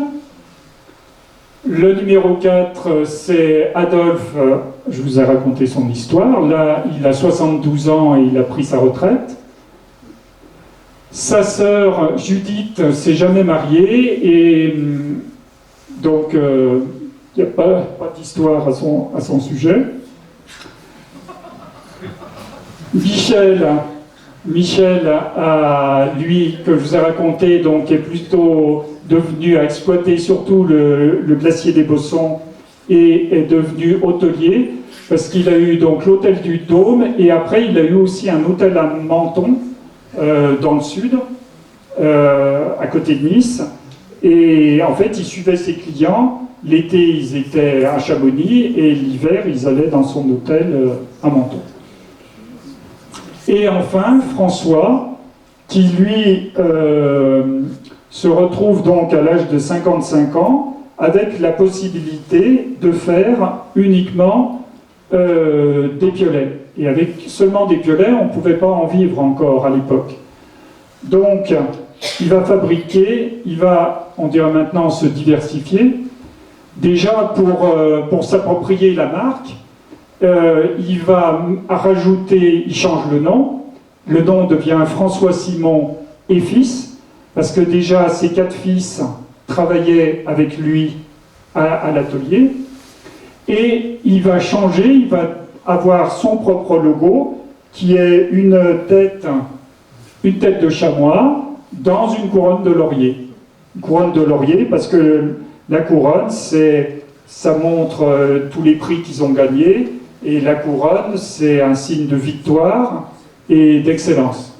Le numéro 4, c'est Adolphe, je vous ai raconté son histoire. Là, il a 72 ans et il a pris sa retraite. Sa sœur, Judith, s'est jamais mariée, et donc, il n'y a pas d'histoire à son sujet. Michel, lui, que je vous ai raconté, donc, est plutôt devenu à exploiter surtout le glacier des Bossons et est devenu hôtelier, parce qu'il a eu donc l'hôtel du Dôme, et après il a eu aussi un hôtel à Menton, dans le sud, à côté de Nice. Et en fait, il suivait ses clients. L'été, ils étaient à Chamonix, et l'hiver, ils allaient dans son hôtel à Menton. Et enfin, François, qui lui se retrouve donc à l'âge de 55 ans, avec la possibilité de faire uniquement des piolets. Et avec seulement des piolets, on ne pouvait pas en vivre encore à l'époque. Donc, il va fabriquer, on dirait maintenant, se diversifier. Déjà, pour s'approprier la marque, il va rajouter, il change le nom. Le nom devient François Simon et fils, parce que déjà ses 4 fils travaillaient avec lui à l'atelier. Et il va changer, il va avoir son propre logo, qui est une tête de chamois dans une couronne de laurier. Une couronne de laurier, parce que la couronne, ça montre tous les prix qu'ils ont gagnés. Et la couronne, c'est un signe de victoire et d'excellence.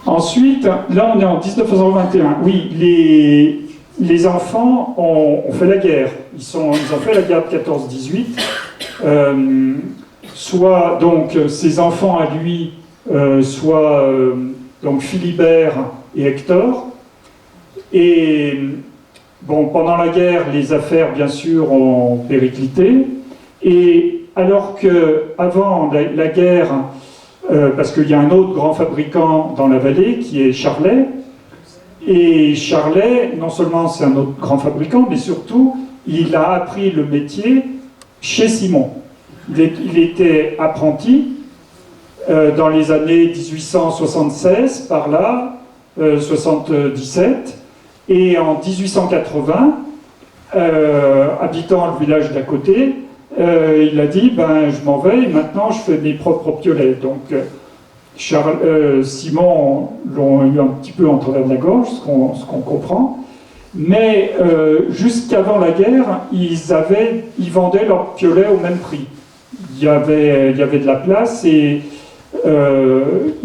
Ensuite, là on est en 1921. Oui, les enfants ont fait la guerre. Ils ont fait la guerre de 14-18. Soit donc ses enfants à lui, soit donc Philibert et Hector. Et bon, pendant la guerre, les affaires, bien sûr, ont périclité. Et alors qu'avant la guerre, parce qu'il y a un autre grand fabricant dans la vallée, qui est Charlet, et Charlet, non seulement c'est un autre grand fabricant, mais surtout, il a appris le métier chez Simon. Il était apprenti dans les années 1876, par là, 77, et en 1880, habitant le village d'à côté, il a dit, je m'en vais, et maintenant je fais mes propres piolets. Donc Simon l'ont eu un petit peu en travers de la gorge, ce qu'on comprend, mais jusqu'avant la guerre, ils vendaient leurs piolets au même prix. Il y avait de la place, et il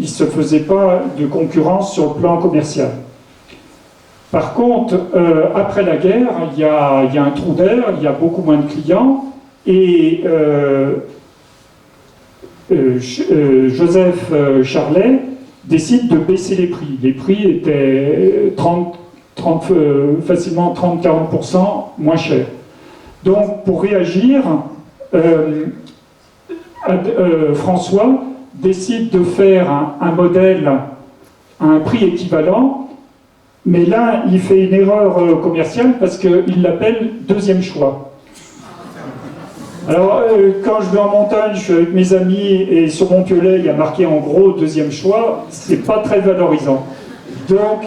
ne se faisait pas de concurrence sur le plan commercial. Par contre, après la guerre, il y a un trou d'air, il y a beaucoup moins de clients, et Joseph Charlet décide de baisser les prix. Les prix étaient facilement 30-40% moins chers. Donc, pour réagir, François décide de faire un modèle à un prix équivalent, mais là, il fait une erreur commerciale parce qu'il l'appelle deuxième choix. Alors, quand je vais en montagne, je suis avec mes amis et sur mon piolet, il y a marqué en gros deuxième choix, c'est pas très valorisant. Donc,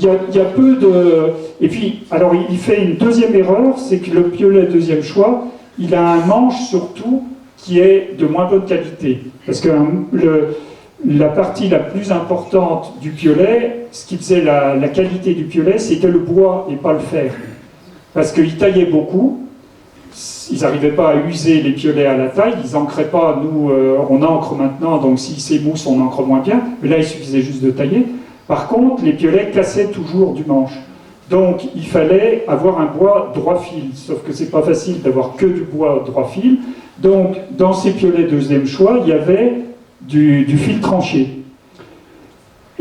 il y a peu de... Et puis, alors, il fait une deuxième erreur, c'est que le piolet deuxième choix, il a un manche surtout qui est de moins bonne qualité. Parce que la partie la plus importante du piolet, ce qui faisait la qualité du piolet, c'était le bois et pas le fer. Parce qu'il taillait beaucoup, ils n'arrivaient pas à user les piolets à la taille, ils n'ancraient pas, nous on encre maintenant, donc si c'est mousse on encre moins bien, mais là il suffisait juste de tailler. Par contre, les piolets cassaient toujours du manche. Donc il fallait avoir un bois droit fil, sauf que c'est pas facile d'avoir que du bois droit fil. Donc dans ces piolets deuxième choix, il y avait du fil tranché.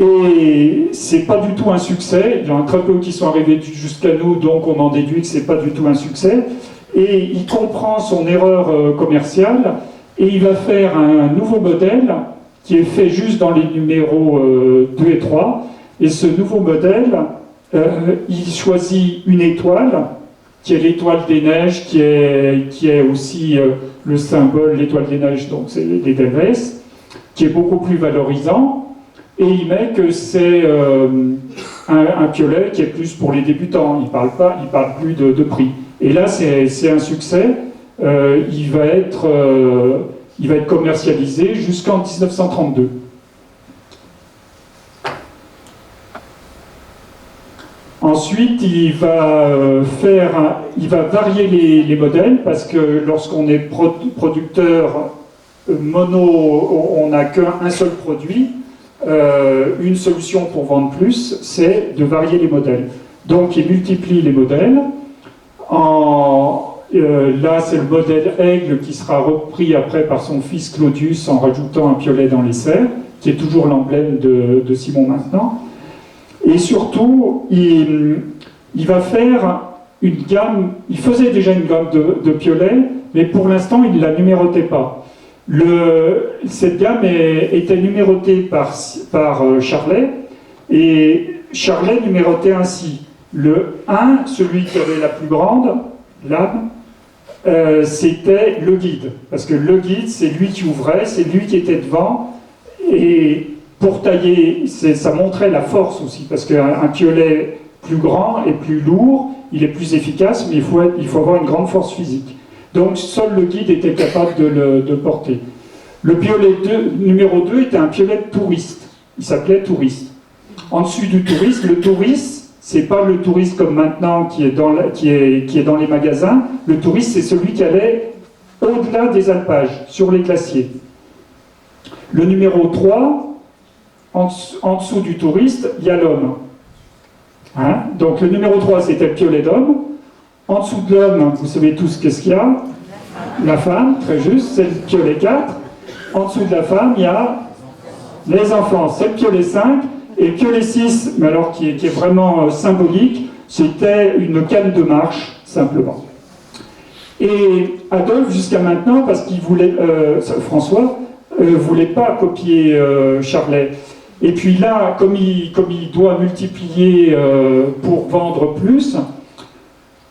Et c'est pas du tout un succès, il y en a très peu qui sont arrivés jusqu'à nous, donc on en déduit que c'est pas du tout un succès. Et il comprend son erreur commerciale et il va faire un nouveau modèle qui est fait juste dans les numéros 2 et 3. Et ce nouveau modèle, il choisit une étoile, qui est l'étoile des neiges, qui est aussi le symbole, l'étoile des neiges, donc c'est l'Edelweiss, qui est beaucoup plus valorisant. Et il met que c'est un piolet qui est plus pour les débutants, il parle plus de prix. Et là, c'est un succès. Il va être commercialisé jusqu'en 1932. Ensuite, il va varier les modèles parce que lorsqu'on est producteur mono, on n'a qu'un seul produit. Une solution pour vendre plus, c'est de varier les modèles. Donc, il multiplie les modèles. Là, c'est le modèle Aigle qui sera repris après par son fils Claudius en rajoutant un piolet dans les serres, qui est toujours l'emblème de Simon maintenant. Et surtout, il va faire une gamme, il faisait déjà une gamme de piolets, mais pour l'instant, il ne la numérotait pas. Cette gamme était numérotée par Charlet, et Charlet numérotait ainsi. Le 1, celui qui avait la plus grande lame, c'était le guide. Parce que le guide, c'est lui qui ouvrait, c'est lui qui était devant. Et pour tailler, ça montrait la force aussi. Parce qu'un piolet plus grand et plus lourd, il est plus efficace, mais il faut avoir une grande force physique. Donc seul le guide était capable de le porter. Le piolet numéro 2 était un piolet de touriste. Il s'appelait touriste. En dessus du touriste, le touriste, c'est pas le touriste comme maintenant qui est dans les magasins. Le touriste, c'est celui qui allait au-delà des alpages, sur les glaciers. Le numéro 3, en dessous du touriste, il y a l'homme. Hein? Donc le numéro 3, c'était le piolet d'homme. En dessous de l'homme, vous savez tous qu'est-ce qu'il y a? La femme, très juste, c'est le piolet 4. En dessous de la femme, il y a les enfants, c'est le piolet 5. Et le piolet 6, mais alors qui est vraiment symbolique, c'était une canne de marche, simplement. Et Adolphe, jusqu'à maintenant, parce qu'il voulait, François, voulait pas copier Charlet. Et puis là, comme il doit multiplier pour vendre plus,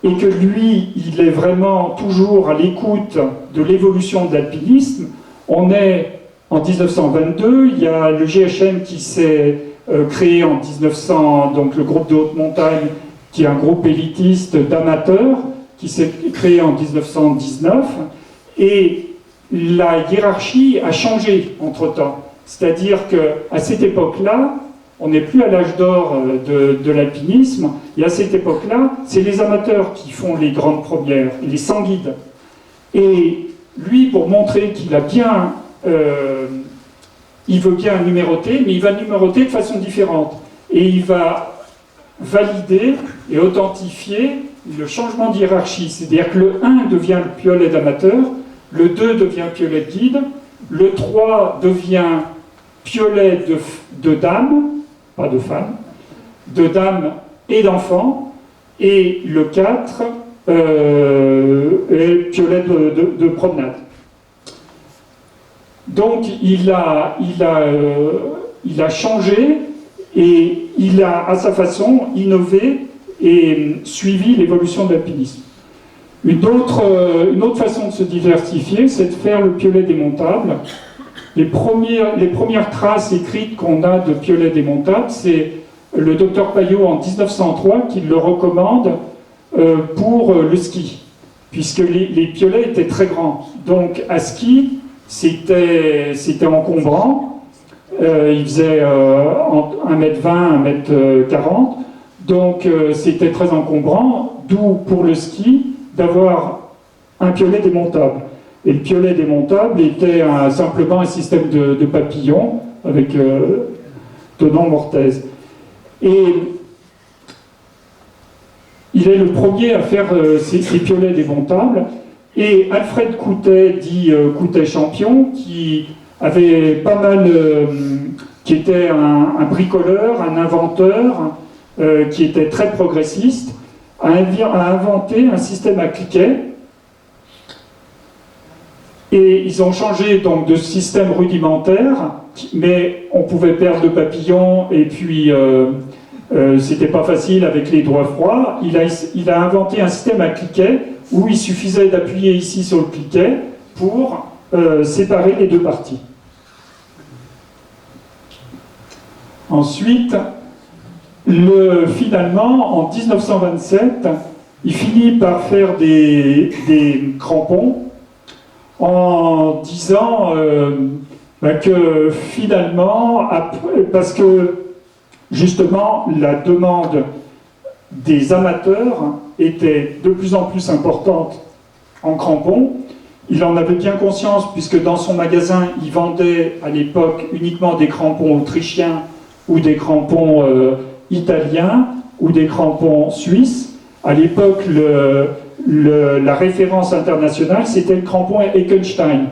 et que lui, il est vraiment toujours à l'écoute de l'évolution de l'alpinisme, on est en 1922, il y a le GHM qui s'est créé en 1900, donc le groupe de haute montagne, qui est un groupe élitiste d'amateurs, qui s'est créé en 1919, et la hiérarchie a changé entre-temps. C'est-à-dire qu'à cette époque-là, on n'est plus à l'âge d'or de l'alpinisme, et à cette époque-là, c'est les amateurs qui font les grandes premières, les 100 guides. Et lui, pour montrer qu'il a bien... il veut bien numéroter, mais il va numéroter de façon différente. Et il va valider et authentifier le changement de hiérarchie. C'est-à-dire que le 1 devient le piolet d'amateur, le 2 devient piolet de guide, le 3 devient piolets de dames, pas de femmes, de dames et d'enfants, et le 4 est piolet de promenade. Donc il a changé et il a, à sa façon, innové et suivi l'évolution de l'alpinisme. Une autre façon de se diversifier, c'est de faire le piolet démontable. Les premières traces écrites qu'on a de piolet démontable, c'est le docteur Payot en 1903 qui le recommande pour le ski, puisque les piolets étaient très grands. Donc à ski, c'était encombrant, il faisait 1m20, 1m40, donc c'était très encombrant, d'où pour le ski d'avoir un piolet démontable. Et le piolet démontable était simplement un système de papillons avec tenant-mortaise. Et il est le premier à faire ces piolets démontables. Et Alfred Coutet, dit Coutet champion, qui avait pas mal, qui était un bricoleur, un inventeur, qui était très progressiste, a inventé un système à cliquet. Et ils ont changé donc de système rudimentaire, mais on pouvait perdre le papillon et puis c'était pas facile avec les doigts froids. Il a inventé un système à cliquet où il suffisait d'appuyer ici sur le cliquet pour séparer les deux parties. Ensuite, finalement, en 1927, il finit par faire des crampons en disant que finalement, parce que justement la demande des amateurs était de plus en plus importante en crampons, il en avait bien conscience puisque dans son magasin il vendait à l'époque uniquement des crampons autrichiens ou des crampons italiens ou des crampons suisses. À l'époque, la référence internationale, c'était le crampon Eckenstein.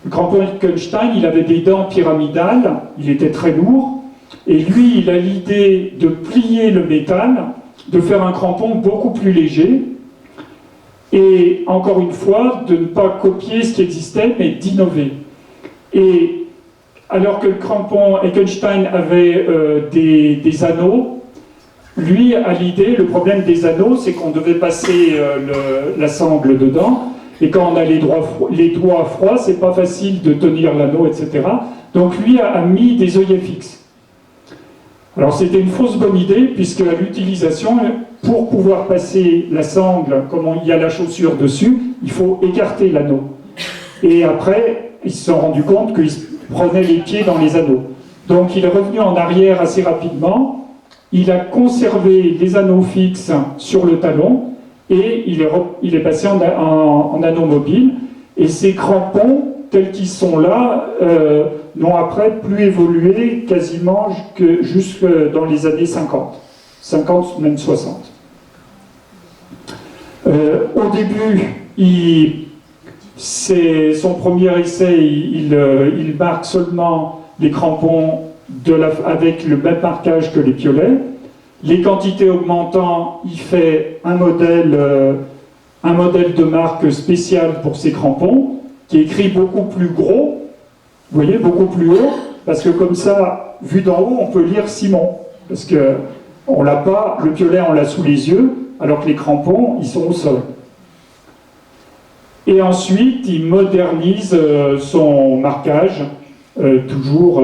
Le crampon Eckenstein, il avait des dents pyramidales, il était très lourd, et lui, il a l'idée de plier le métal, de faire un crampon beaucoup plus léger, et encore une fois, de ne pas copier ce qui existait, mais d'innover. Et alors que le crampon Eckenstein avait des anneaux, lui a l'idée, le problème des anneaux, c'est qu'on devait passer la sangle dedans, et quand on a les doigts froids, c'est pas facile de tenir l'anneau, etc. Donc lui a mis des œillets fixes. Alors c'était une fausse bonne idée, puisque à l'utilisation, pour pouvoir passer la sangle, comme il y a la chaussure dessus, il faut écarter l'anneau. Et après, ils se sont rendus compte qu'ils prenaient les pieds dans les anneaux. Donc il est revenu en arrière assez rapidement. Il a conservé les anneaux fixes sur le talon et il est passé en anneau mobile. Et ces crampons, tels qu'ils sont là, n'ont après plus évolué quasiment jusque dans les années 50. 50, même 60. Au début, c'est son premier essai, il marque seulement les crampons avec le même marquage que les piolets. Les quantités augmentant, il fait un modèle de marque spéciale pour ces crampons, qui est écrit beaucoup plus gros, vous voyez, beaucoup plus haut, parce que comme ça, vu d'en haut, on peut lire Simon, parce que on l'a pas, le piolet, on l'a sous les yeux, alors que les crampons, ils sont au sol. Et ensuite, il modernise son marquage, toujours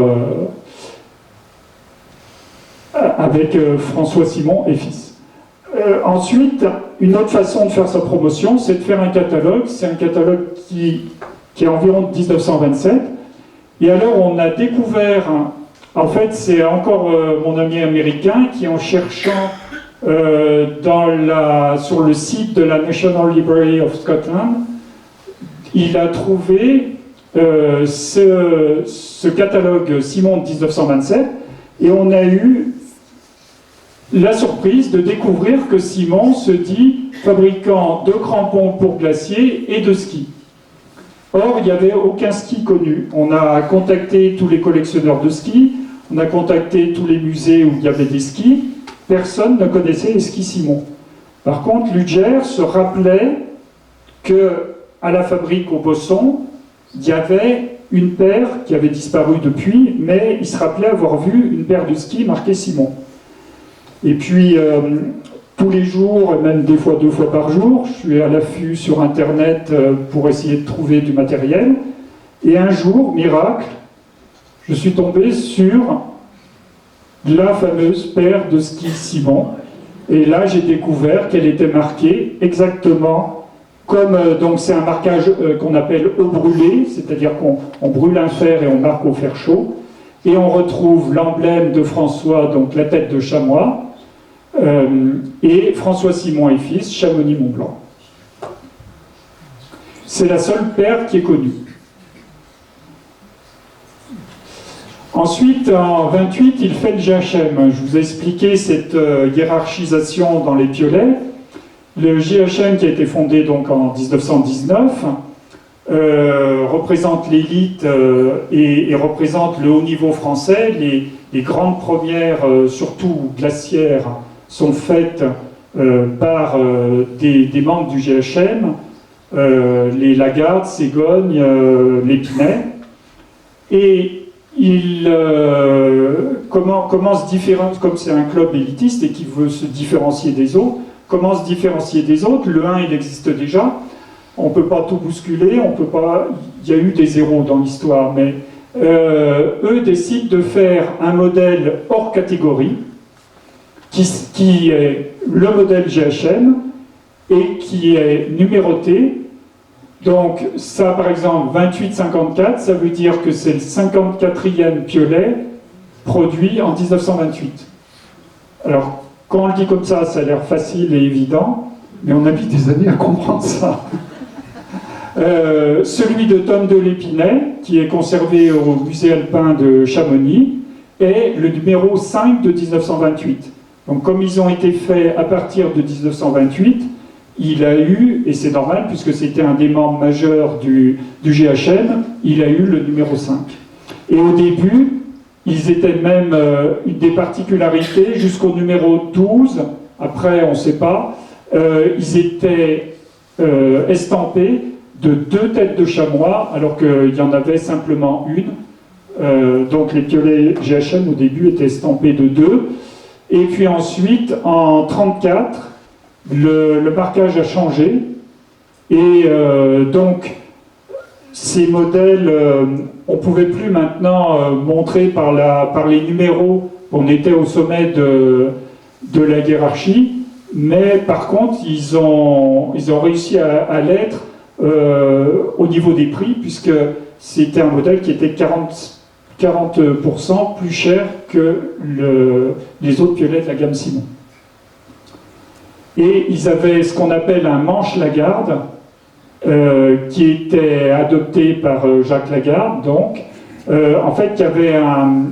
avec François Simon et fils. Ensuite, une autre façon de faire sa promotion, c'est de faire un catalogue. C'est un catalogue qui est environ de 1927. Et alors, on a découvert, en fait, c'est encore mon ami américain qui, en cherchant sur le site de la National Library of Scotland, il a trouvé ce catalogue Simon de 1927, et on a eu la surprise de découvrir que Simon se dit fabricant de crampons pour glacier et de ski. Or, il n'y avait aucun ski connu. On a contacté tous les collectionneurs de skis, on a contacté tous les musées où il y avait des skis, personne ne connaissait les skis Simon. Par contre, Ludger se rappelait qu'à la fabrique au Bosson, il y avait une paire qui avait disparu depuis, mais il se rappelait avoir vu une paire de skis marquée Simon. Et puis, tous les jours, et même des fois 2 fois par jour, je suis à l'affût sur Internet pour essayer de trouver du matériel. Et un jour, miracle, je suis tombé sur la fameuse paire de skis Simon. Et là, j'ai découvert qu'elle était marquée exactement comme... donc c'est un marquage qu'on appelle au brûlé, c'est-à-dire qu'on brûle un fer et on marque au fer chaud. Et on retrouve l'emblème de François, donc la tête de chamois, et François Simon et fils, Chamonix-Mont-Blanc. C'est la seule paire qui est connue. Ensuite, en 28, il fait le GHM. Je vous ai expliqué cette hiérarchisation dans les piolets. Le GHM, qui a été fondé donc en 1919, représente l'élite et représente le haut niveau français. Les grandes premières, surtout glaciaires, sont faites par des membres du GHM, les Lagarde, Ségogne, l'Épinay. Et comment se différencier, comme c'est un club élitiste et qui veut se différencier des autres, comment se différencier des autres? Le 1, il existe déjà, on ne peut pas tout bousculer, on peut pas, il y a eu des zéros dans l'histoire, mais eux décident de faire un modèle hors catégorie, qui est le modèle GHM, et qui est numéroté. Donc ça, par exemple, 2854, ça veut dire que c'est le 54e piolet produit en 1928. Alors, quand on le dit comme ça a l'air facile et évident, mais on a mis des années à comprendre ça. Celui de Tom de l'Épinay, qui est conservé au musée alpin de Chamonix, est le numéro 5 de 1928. Donc comme ils ont été faits à partir de 1928, il a eu, et c'est normal puisque c'était un des membres majeurs du GHM, il a eu le numéro 5. Et au début, ils étaient même une des particularités jusqu'au numéro 12, après on ne sait pas, ils étaient estampés de 2 têtes de chamois alors qu'il y en avait simplement une. Donc les piolets GHM au début étaient estampés de 2. Et puis ensuite, en 1934, le marquage a changé. Et donc, ces modèles, on ne pouvait plus maintenant montrer par les numéros qu'on était au sommet de la hiérarchie. Mais par contre, ils ont réussi à l'être au niveau des prix, puisque c'était un modèle qui était 40% plus cher que les autres piolets de la gamme Simon. Et ils avaient ce qu'on appelle un manche Lagarde, qui était adopté par Jacques Lagarde, donc. En fait, il y avait un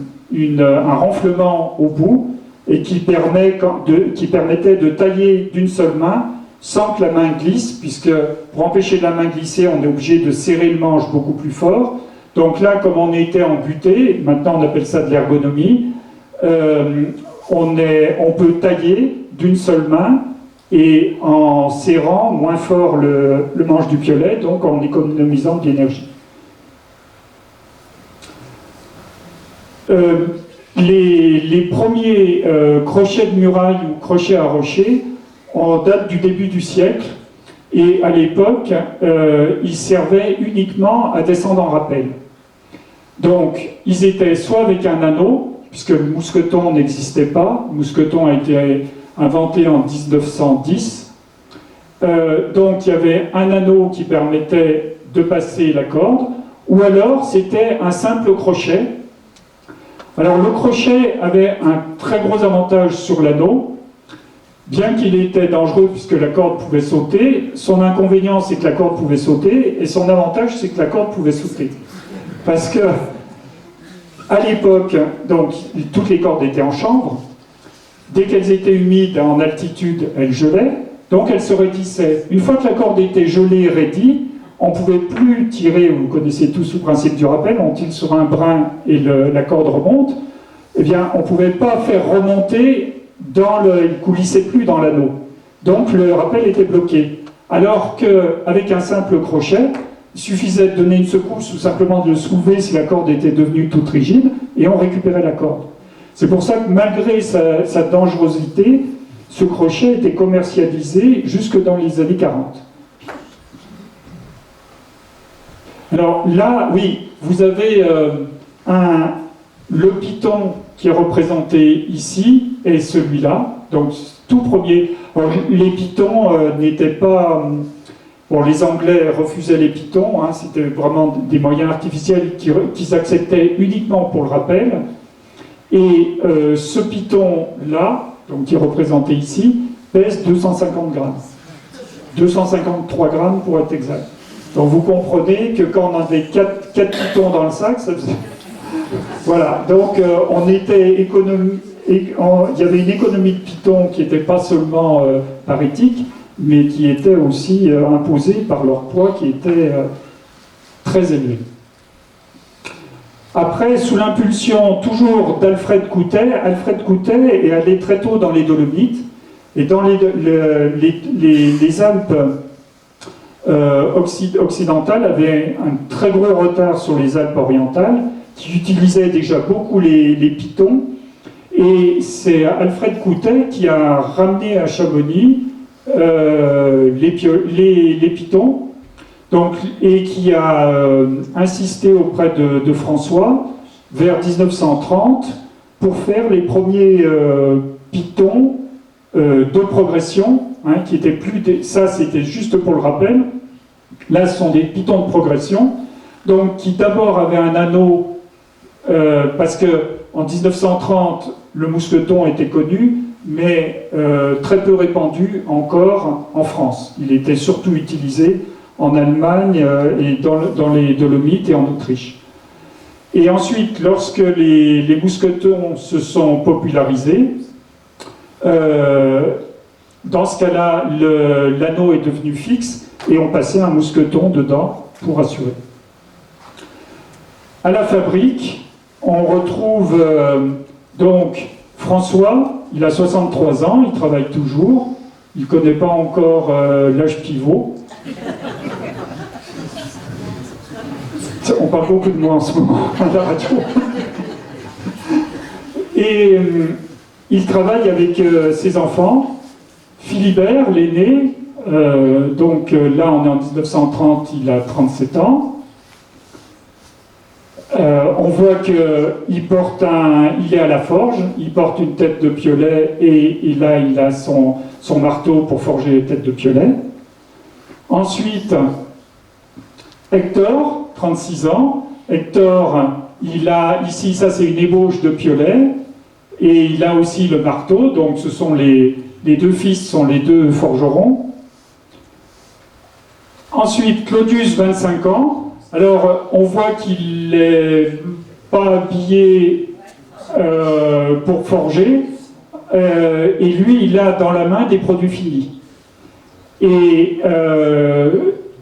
renflement au bout, et qui permettait de tailler d'une seule main, sans que la main glisse, puisque pour empêcher la main de glisser, on est obligé de serrer le manche beaucoup plus fort. Donc là, comme on était en butée, maintenant on appelle ça de l'ergonomie, on peut tailler d'une seule main et en serrant moins fort le manche du piolet, donc en économisant de l'énergie. Les premiers crochets de muraille ou crochets à rocher en date du début du siècle, et à l'époque, ils servaient uniquement à descendre en rappel. Donc, ils étaient soit avec un anneau, puisque le mousqueton n'existait pas, le mousqueton a été inventé en 1910, donc il y avait un anneau qui permettait de passer la corde, ou alors c'était un simple crochet. Alors le crochet avait un très gros avantage sur l'anneau, bien qu'il était dangereux puisque la corde pouvait sauter. Son inconvénient, c'est que la corde pouvait sauter, et son avantage, c'est que la corde pouvait sauter. Parce que, à l'époque, donc, toutes les cordes étaient en chanvre. Dès qu'elles étaient humides, en altitude, elles gelaient, donc elles se raidissaient. Une fois que la corde était gelée et raidie, on ne pouvait plus tirer, vous connaissez tous le principe du rappel, on tire sur un brin et la corde remonte, eh bien, on ne pouvait pas faire remonter il ne coulissait plus dans l'anneau. Donc le rappel était bloqué. Alors qu'avec un simple crochet, il suffisait de donner une secousse ou simplement de le soulever si la corde était devenue toute rigide, et on récupérait la corde. C'est pour ça que malgré sa dangerosité, ce crochet était commercialisé jusque dans les années 40. Alors là, oui, vous avez le python qui est représenté ici et celui-là. Donc tout premier. Alors, les pythons n'étaient pas... Bon, les Anglais refusaient les pythons, hein, c'était vraiment des moyens artificiels qu'ils acceptaient uniquement pour le rappel. Et ce python-là, donc qui est représenté ici, pèse 250 grammes. 253 grammes pour être exact. Donc vous comprenez que quand on avait 4 pythons dans le sac, ça faisait... Voilà, donc il y avait une économie de pythons qui n'était pas seulement par éthique, mais qui était aussi imposée par leur poids qui était très élevé. Après, sous l'impulsion toujours d'Alfred Coutet est allé très tôt dans les Dolomites, et dans les Alpes occidentales avaient un très gros retard sur les Alpes orientales, qui utilisaient déjà beaucoup les pythons, et c'est Alfred Coutet qui a ramené à Chamonix les pythons, donc, et qui a insisté auprès de François vers 1930 pour faire les premiers pythons de progression, hein, qui étaient plus ça c'était juste pour le rappel. Là ce sont des pythons de progression, donc qui d'abord avaient un anneau parce que en 1930 le mousqueton était connu, mais très peu répandu encore en France. Il était surtout utilisé en Allemagne et dans les Dolomites et en Autriche. Et ensuite, lorsque les mousquetons se sont popularisés, dans ce cas-là, l'anneau est devenu fixe et on passait un mousqueton dedans pour assurer. À la fabrique, on retrouve donc François, il a 63 ans, il travaille toujours, il ne connaît pas encore l'âge pivot. On parle beaucoup de moi en ce moment à la radio. Et il travaille avec ses enfants. Philibert, l'aîné, donc là on est en 1930, il a 37 ans. On voit qu'il il est à la forge, il porte une tête de piolet et là il a son marteau pour forger les têtes de piolet. Ensuite, Hector, 36 ans. Hector, il a ici, ça c'est une ébauche de piolet, et il a aussi le marteau, donc ce sont les deux fils sont les deux forgerons. Ensuite, Claudius, 25 ans. Alors, on voit qu'il n'est pas habillé pour forger, et lui, il a dans la main des produits finis. Et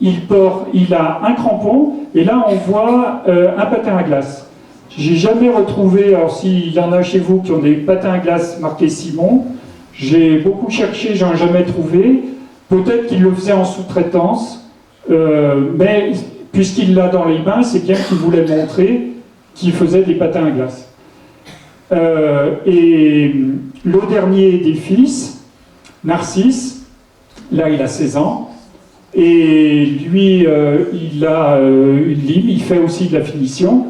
il a un crampon, et là on voit un patin à glace. J'ai jamais retrouvé, alors s'il y en a chez vous qui ont des patins à glace marqués Simon, j'ai beaucoup cherché, j'en ai jamais trouvé. Peut-être qu'il le faisait en sous-traitance, mais puisqu'il l'a dans les mains, c'est bien qu'il voulait montrer qu'il faisait des patins à glace. Et le dernier des fils, Narcisse, là il a 16 ans, et lui il a une lime, il fait aussi de la finition,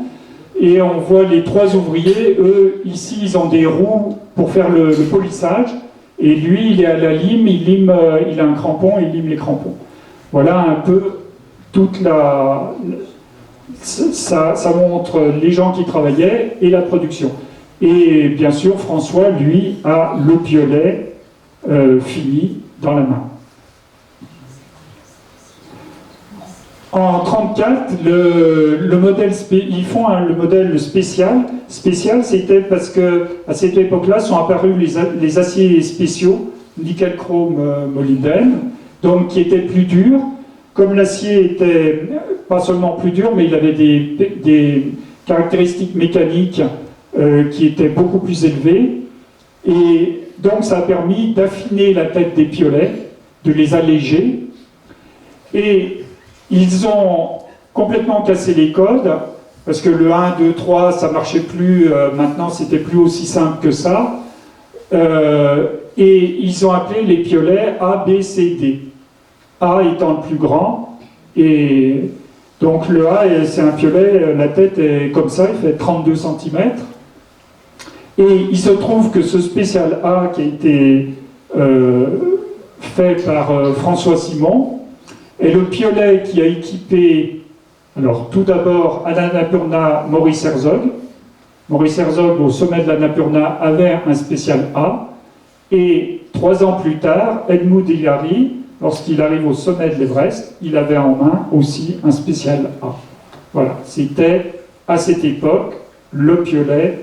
et on voit les trois ouvriers, eux ici ils ont des roues pour faire le polissage, et lui il est à la lime, il a un crampon, il lime les crampons. Voilà un peu toute ça montre les gens qui travaillaient et la production. Et bien sûr, François, lui, a le piolet fini dans la main. En 1934, le modèle, ils font le modèle spécial. Spécial, c'était parce que à cette époque-là sont apparus les aciers spéciaux, nickel, chrome, molybdène, donc qui étaient plus durs. comme l'acier était pas seulement plus dur, mais il avait des caractéristiques mécaniques qui étaient beaucoup plus élevées. Et donc ça a permis d'affiner la tête des piolets, de les alléger. Et ils ont complètement cassé les codes, parce que le 1, 2, 3, ça marchait plus, maintenant c'était plus aussi simple que ça. Et ils ont appelé les piolets A, B, C, D. A étant le plus grand, et donc le A, c'est un piolet, la tête est comme ça, il fait 32 cm. Et il se trouve que ce spécial A qui a été fait par François Simon est le piolet qui a équipé, alors tout d'abord à l'Annapurna Maurice Herzog. Maurice Herzog, au sommet de l'Annapurna, avait un spécial A. Et 3 ans plus tard, Edmund Hillary, lorsqu'il arrive au sommet de l'Everest, il avait en main aussi un spécial A. Voilà, c'était à cette époque le piolet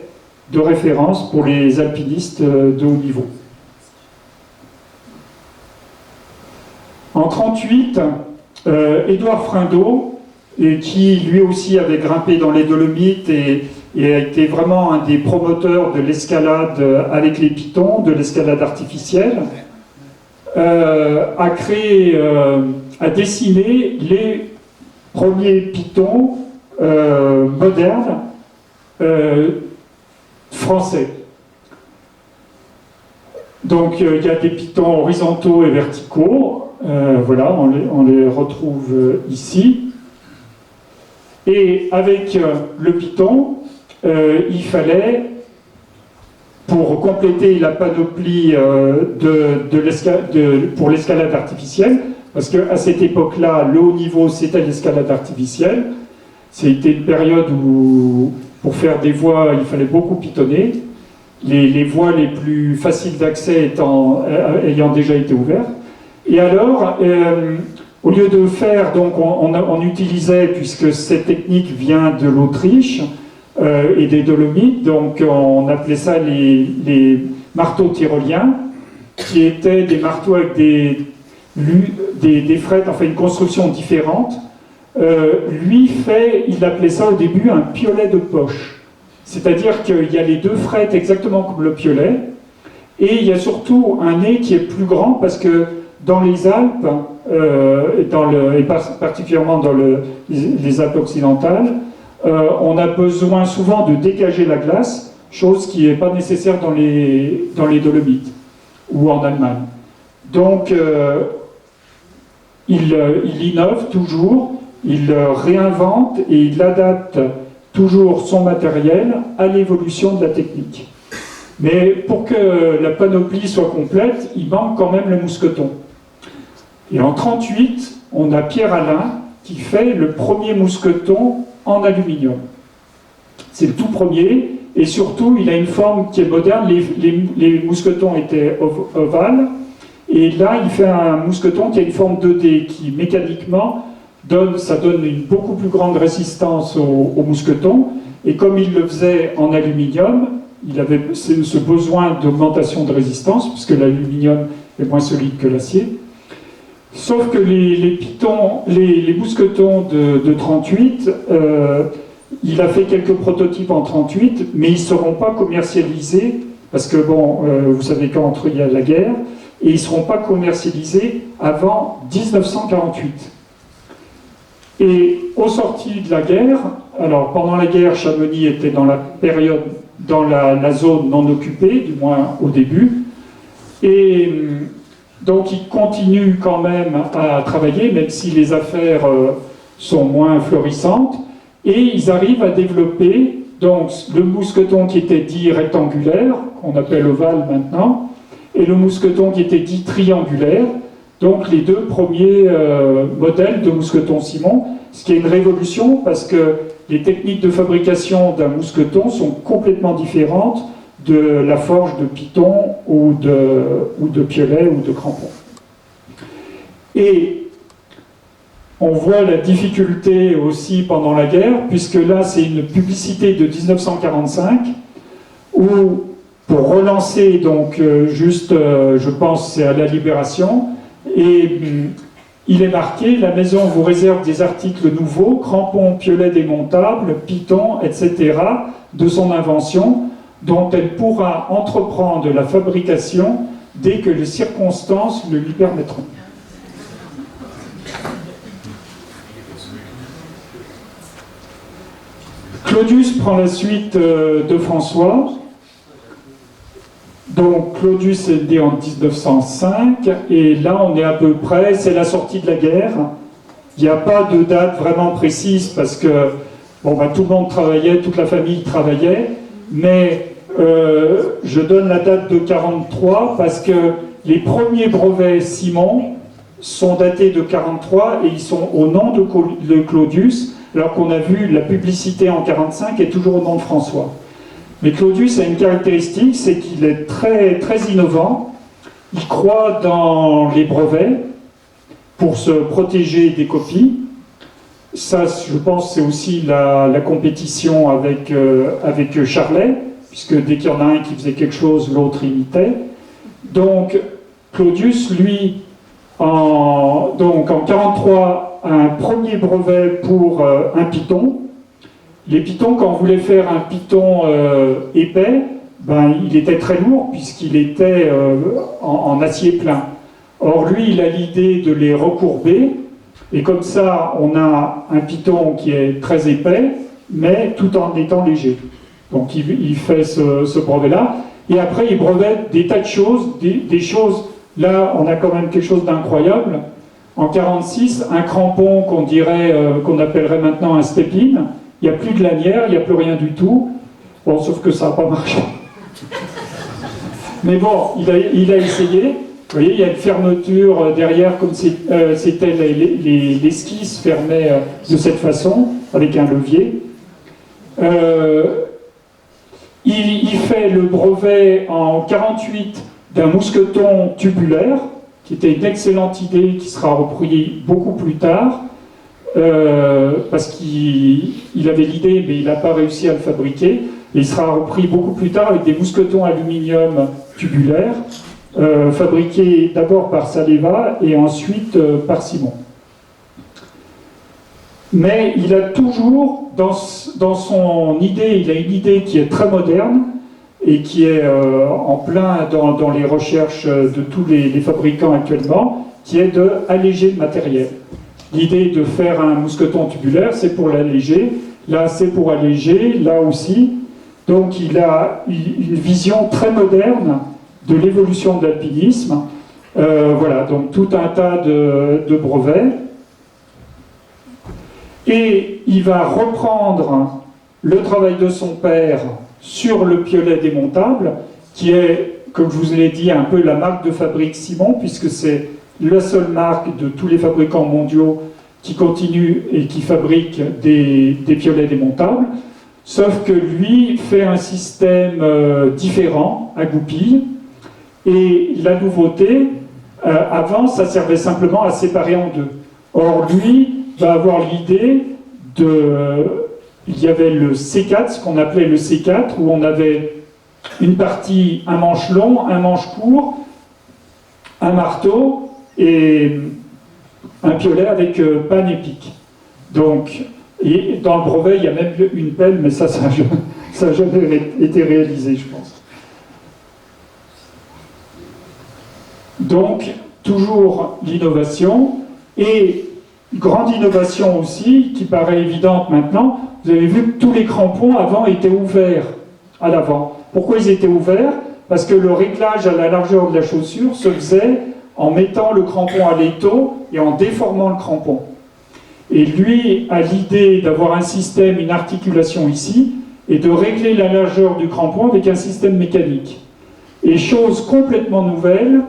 de référence pour les alpinistes de haut niveau. En 1938, Édouard Frindeau, qui lui aussi avait grimpé dans les Dolomites et a été vraiment un des promoteurs de l'escalade avec les pitons, de l'escalade artificielle, a créé, a dessiné les premiers pitons modernes français. Donc il y a des pitons horizontaux et verticaux, voilà, on les retrouve ici. Et avec le piton, il fallait, pour compléter la panoplie pour l'escalade artificielle, parce qu'à cette époque-là, le haut niveau, c'était l'escalade artificielle. C'était une période où, pour faire des voies, il fallait beaucoup pitonner, les voies les plus faciles d'accès ayant déjà été ouvertes. Et alors, au lieu de faire, donc on utilisait, puisque cette technique vient de l'Autriche et des Dolomites, donc on appelait ça les marteaux tyroliens, qui étaient des marteaux avec des frettes, enfin une construction différente. Il appelait ça au début un piolet de poche. C'est-à-dire qu'il y a les 2 frettes exactement comme le piolet, et il y a surtout un nez qui est plus grand parce que dans les Alpes, et particulièrement dans les Alpes occidentales, on a besoin souvent de dégager la glace, chose qui n'est pas nécessaire dans les Dolomites ou en Allemagne. Donc, il innove toujours, il réinvente et il adapte toujours son matériel à l'évolution de la technique. Mais pour que la panoplie soit complète, il manque quand même le mousqueton. Et en 1938, on a Pierre Alain qui fait le premier mousqueton en aluminium. C'est le tout premier, et surtout, il a une forme qui est moderne. Les mousquetons étaient ovales, et là, il fait un mousqueton qui a une forme 2D, qui mécaniquement donne une beaucoup plus grande résistance au mousqueton, et comme il le faisait en aluminium, il avait ce besoin d'augmentation de résistance, puisque l'aluminium est moins solide que l'acier. Sauf que les mousquetons de 1938, il a fait quelques prototypes en 1938, mais ils ne seront pas commercialisés, parce que, vous savez qu'entre il y a la guerre, et ils ne seront pas commercialisés avant 1948. Et au sorti de la guerre, alors pendant la guerre, Chamonix était dans la période, dans la zone non occupée, du moins au début, et donc il continue quand même à travailler, même si les affaires sont moins florissantes, et ils arrivent à développer donc le mousqueton qui était dit rectangulaire, qu'on appelle ovale maintenant, et le mousqueton qui était dit triangulaire, donc les 2 premiers modèles de mousqueton Simon, ce qui est une révolution parce que les techniques de fabrication d'un mousqueton sont complètement différentes de la forge de piton ou de piolet ou de crampon. Et on voit la difficulté aussi pendant la guerre, puisque là c'est une publicité de 1945 où, pour relancer, donc je pense c'est à la Libération, et il est marqué « La maison vous réserve des articles nouveaux, crampons, piolets démontables, pitons, etc. de son invention, dont elle pourra entreprendre la fabrication dès que les circonstances le lui permettront. » Claudius prend la suite de François. Donc Claudius est né en 1905 et là on est à peu près, c'est la sortie de la guerre. Il n'y a pas de date vraiment précise parce que bon, bah, tout le monde travaillait, toute la famille travaillait, mais je donne la date de 43 parce que les premiers brevets Simon sont datés de 43 et ils sont au nom de Claudius, alors qu'on a vu la publicité en 45 est toujours au nom de François. Mais Claudius a une caractéristique, c'est qu'il est très, très innovant. Il croit dans les brevets pour se protéger des copies. Ça, je pense, c'est aussi la compétition avec Charlet, puisque dès qu'il y en a un qui faisait quelque chose, l'autre imitait. Donc, Claudius, lui, en 1943, a un premier brevet pour un python. Les pitons, quand on voulait faire un python épais, ben, il était très lourd puisqu'il était en acier plein. Or, lui, il a l'idée de les recourber, et comme ça, on a un python qui est très épais, mais tout en étant léger. Donc, il fait ce brevet-là, et après, il brevette des tas de choses, des choses, là, on a quand même quelque chose d'incroyable. En 1946, un crampon qu'on appellerait maintenant un step-in, il n'y a plus de lanière, il n'y a plus rien du tout. Bon, sauf que ça n'a pas marché. Mais bon, il a essayé. Vous voyez, il y a une fermeture derrière, comme c'était les skis se fermaient de cette façon, avec un levier. Il fait le brevet en 1948 d'un mousqueton tubulaire, qui était une excellente idée, qui sera repris beaucoup plus tard. Parce qu'il avait l'idée, mais il n'a pas réussi à le fabriquer. Et il sera repris beaucoup plus tard avec des mousquetons aluminium tubulaires, fabriqués d'abord par Saleva et ensuite par Simon. Mais il a toujours, dans son idée, il a une idée qui est très moderne et qui est en plein dans les recherches de tous les fabricants actuellement, qui est d'alléger le matériel. L'idée de faire un mousqueton tubulaire, c'est pour l'alléger. Là, c'est pour alléger, là aussi. Donc, il a une vision très moderne de l'évolution de l'alpinisme. Voilà, donc tout un tas de brevets. Et il va reprendre le travail de son père sur le piolet démontable, qui est, comme je vous l'ai dit, un peu la marque de fabrique Simon, puisque c'est la seule marque de tous les fabricants mondiaux qui continuent et qui fabriquent des piolets démontables, sauf que lui fait un système différent, à goupilles, et la nouveauté, avant ça servait simplement à séparer en deux. Or lui va avoir l'idée il y avait le C4, ce qu'on appelait le C4, où on avait une partie, un manche long, un manche court, un marteau, et un piolet avec panne et pic. Donc, et dans le brevet, il y a même une pelle, mais ça n'a jamais été réalisé, je pense. Donc, toujours l'innovation, et grande innovation aussi, qui paraît évidente maintenant, vous avez vu que tous les crampons avant étaient ouverts à l'avant. Pourquoi ils étaient ouverts? Parce que le réglage à la largeur de la chaussure se faisait en mettant le crampon à l'étau et en déformant le crampon. Et lui a l'idée d'avoir un système, une articulation ici, et de régler la largeur du crampon avec un système mécanique. Et chose complètement nouvelle,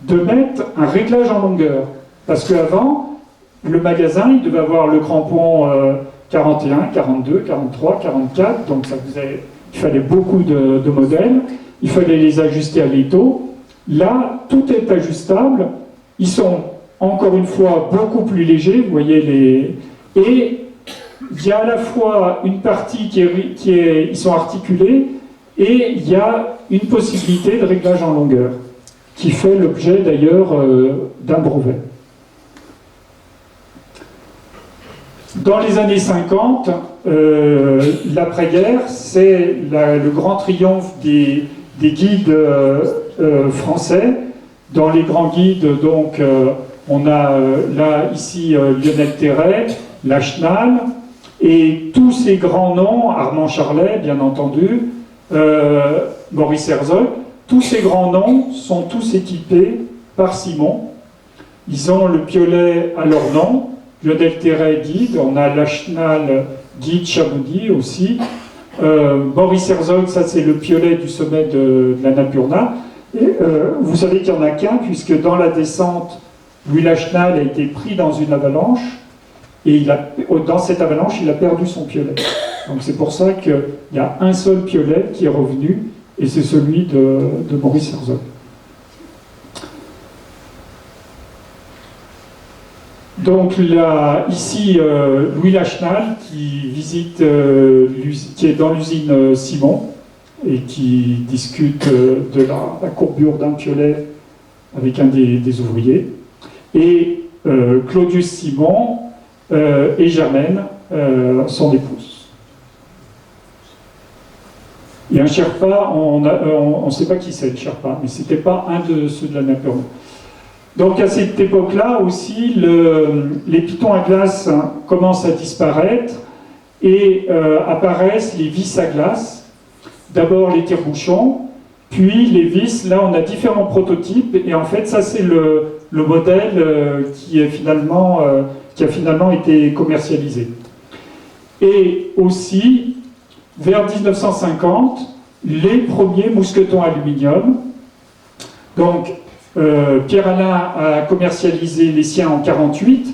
de mettre un réglage en longueur. Parce qu'avant, le magasin, il devait avoir le crampon 41, 42, 43, 44, donc il fallait beaucoup de modèles, il fallait les ajuster à l'étau. Là, tout est ajustable, ils sont encore une fois beaucoup plus légers, vous voyez et il y a à la fois une partie ils sont articulés, et il y a une possibilité de réglage en longueur, qui fait l'objet d'ailleurs d'un brevet. Dans les années 50, l'après-guerre, c'est le grand triomphe des guides français. Dans les grands guides, donc, on a là, ici, Lionel Terray, Lachenal, et tous ces grands noms, Armand Charlet, bien entendu, Maurice Herzog, tous ces grands noms sont tous équipés par Simon. Ils ont le piolet à leur nom. Lionel Terray guide, on a Lachenal guide Chamonix aussi. Maurice Herzog, ça c'est le piolet du sommet de l'Annapurna. Et vous savez qu'il n'y en a qu'un, puisque dans la descente, Louis Lachenal a été pris dans une avalanche, et dans cette avalanche, il a perdu son piolet. Donc c'est pour ça qu'il y a un seul piolet qui est revenu, et c'est celui de Maurice Herzog. Donc là, ici, Louis Lachenal qui visite, qui est dans l'usine Simon et qui discute de la courbure d'un piolet avec un des ouvriers. Et Claudius Simon et Germaine, son épouse. Et un Sherpa, on ne sait pas qui c'est le Sherpa, mais ce n'était pas un de ceux de l'Annapurna. Donc à cette époque-là aussi, les pitons à glace commencent à disparaître et apparaissent les vis à glace. D'abord les tire-bouchons, puis les vis. Là, on a différents prototypes et en fait, ça c'est le modèle qui a finalement été commercialisé. Et aussi, vers 1950, les premiers mousquetons aluminium. Donc, Pierre-Alain a commercialisé les siens en 1948.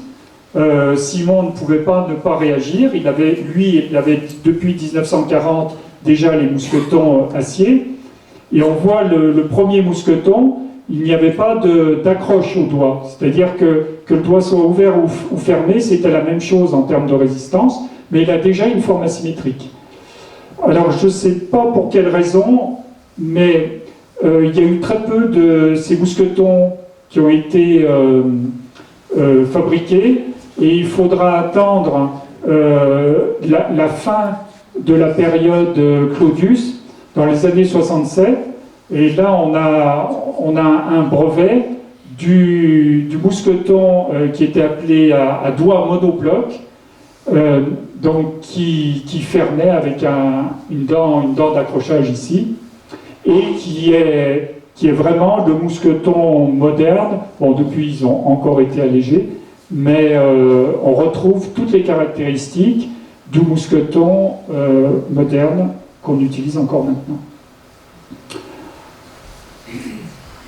Simon ne pouvait pas ne pas réagir. Il avait depuis 1940 déjà les mousquetons acier. Et on voit le premier mousqueton, il n'y avait pas d'accroche au doigt. C'est-à-dire que le doigt soit ouvert ou fermé, c'était la même chose en termes de résistance, mais il a déjà une forme asymétrique. Alors je ne sais pas pour quelle raison, mais il y a eu très peu de ces mousquetons qui ont été fabriqués, et il faudra attendre la fin de la période Claudius, dans les années 67, et là on a un brevet du mousqueton qui était appelé à doigt monobloc, donc qui fermait avec une dent d'accrochage ici, et qui est vraiment le mousqueton moderne. Bon, depuis ils ont encore été allégés, mais on retrouve toutes les caractéristiques du mousqueton moderne qu'on utilise encore maintenant.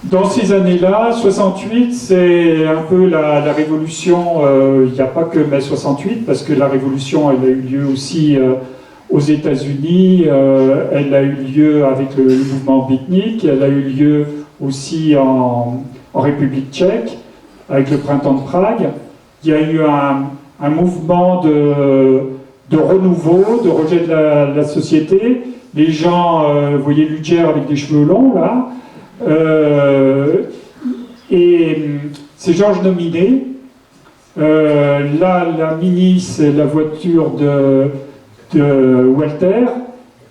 Dans ces années-là, 68, c'est un peu la révolution. Il n'y a pas que mai 68, parce que la révolution, elle a eu lieu aussi aux États-Unis, elle a eu lieu avec le mouvement beatnik, elle a eu lieu aussi en République tchèque, avec le printemps de Prague. Il y a eu un mouvement de renouveau, de rejet de la société. Les gens, vous voyez Luger avec des cheveux longs, là. Et c'est Georges Nominé. Là, la Mini, c'est la voiture de Walter,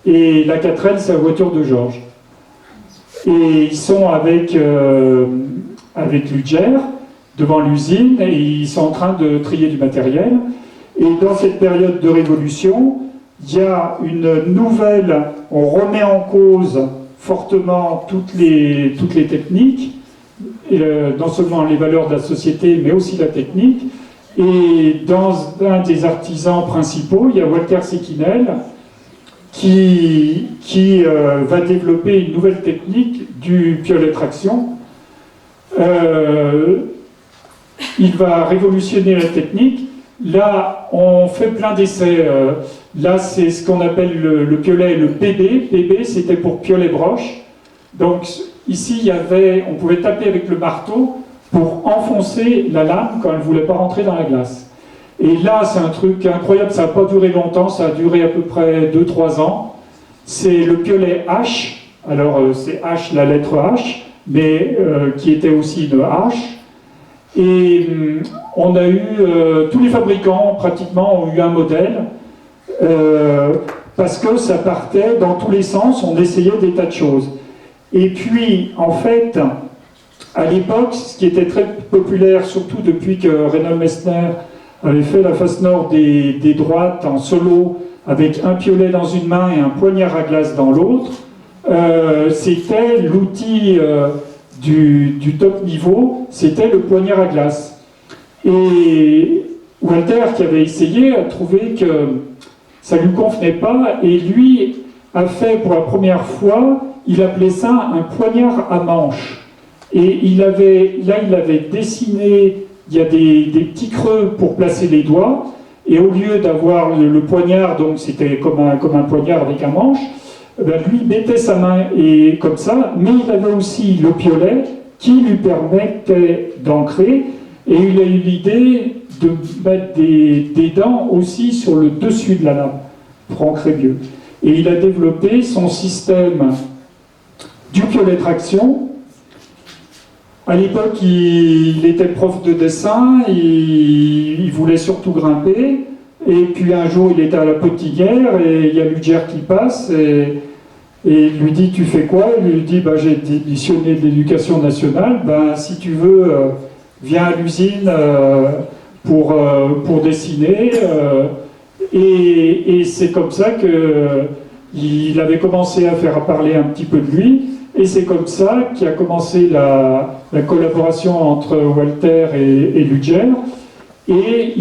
et la 4L, c'est la voiture de Georges. Et ils sont avec Luger devant l'usine, et ils sont en train de trier du matériel. Et dans cette période de révolution, il y a une nouvelle, on remet en cause fortement toutes les techniques, non seulement les valeurs de la société, mais aussi la technique. Et dans un des artisans principaux, il y a Walter Sequinel qui va développer une nouvelle technique du piolet traction. Il va révolutionner la technique. Là, on fait plein d'essais. Là, c'est ce qu'on appelle le piolet, le PB. PB, c'était pour piolet broche. Donc, ici, on pouvait taper avec le marteau pour enfoncer la lame quand elle ne voulait pas rentrer dans la glace. Et là, c'est un truc incroyable, ça n'a pas duré longtemps, ça a duré à peu près 2-3 ans. C'est le piolet H, alors c'est H, la lettre H, mais qui était aussi une H. Et on a eu, tous les fabricants pratiquement ont eu un modèle, parce que ça partait dans tous les sens, on essayait des tas de choses. Et puis, en fait, à l'époque, ce qui était très populaire, surtout depuis que Reinhold Messner avait fait la face nord des droites en solo, avec un piolet dans une main et un poignard à glace dans l'autre, c'était l'outil du top niveau, c'était le poignard à glace. Et Walter, qui avait essayé, a trouvé que ça ne lui convenait pas, et lui a fait pour la première fois, il appelait ça un poignard à manche. Et il avait dessiné, il y a des petits creux pour placer les doigts, et au lieu d'avoir le poignard, donc c'était comme un poignard avec un manche, ben lui mettait sa main et comme ça, mais il avait aussi le piolet qui lui permettait d'ancrer, et il a eu l'idée de mettre des dents aussi sur le dessus de la lame pour ancrer mieux. Et il a développé son système du piolet traction. À l'époque, il était prof de dessin, il voulait surtout grimper, et puis un jour il était à la Petitière, et il y a Luger qui passe, et il lui dit « Tu fais quoi ?» Il lui dit bah, « J'ai démissionné de l'éducation nationale, ben, si tu veux, viens à l'usine pour dessiner. » Et c'est comme ça qu'il avait commencé à faire parler un petit peu de lui, et c'est comme ça qu'a commencé la collaboration entre Walter et Luger. Et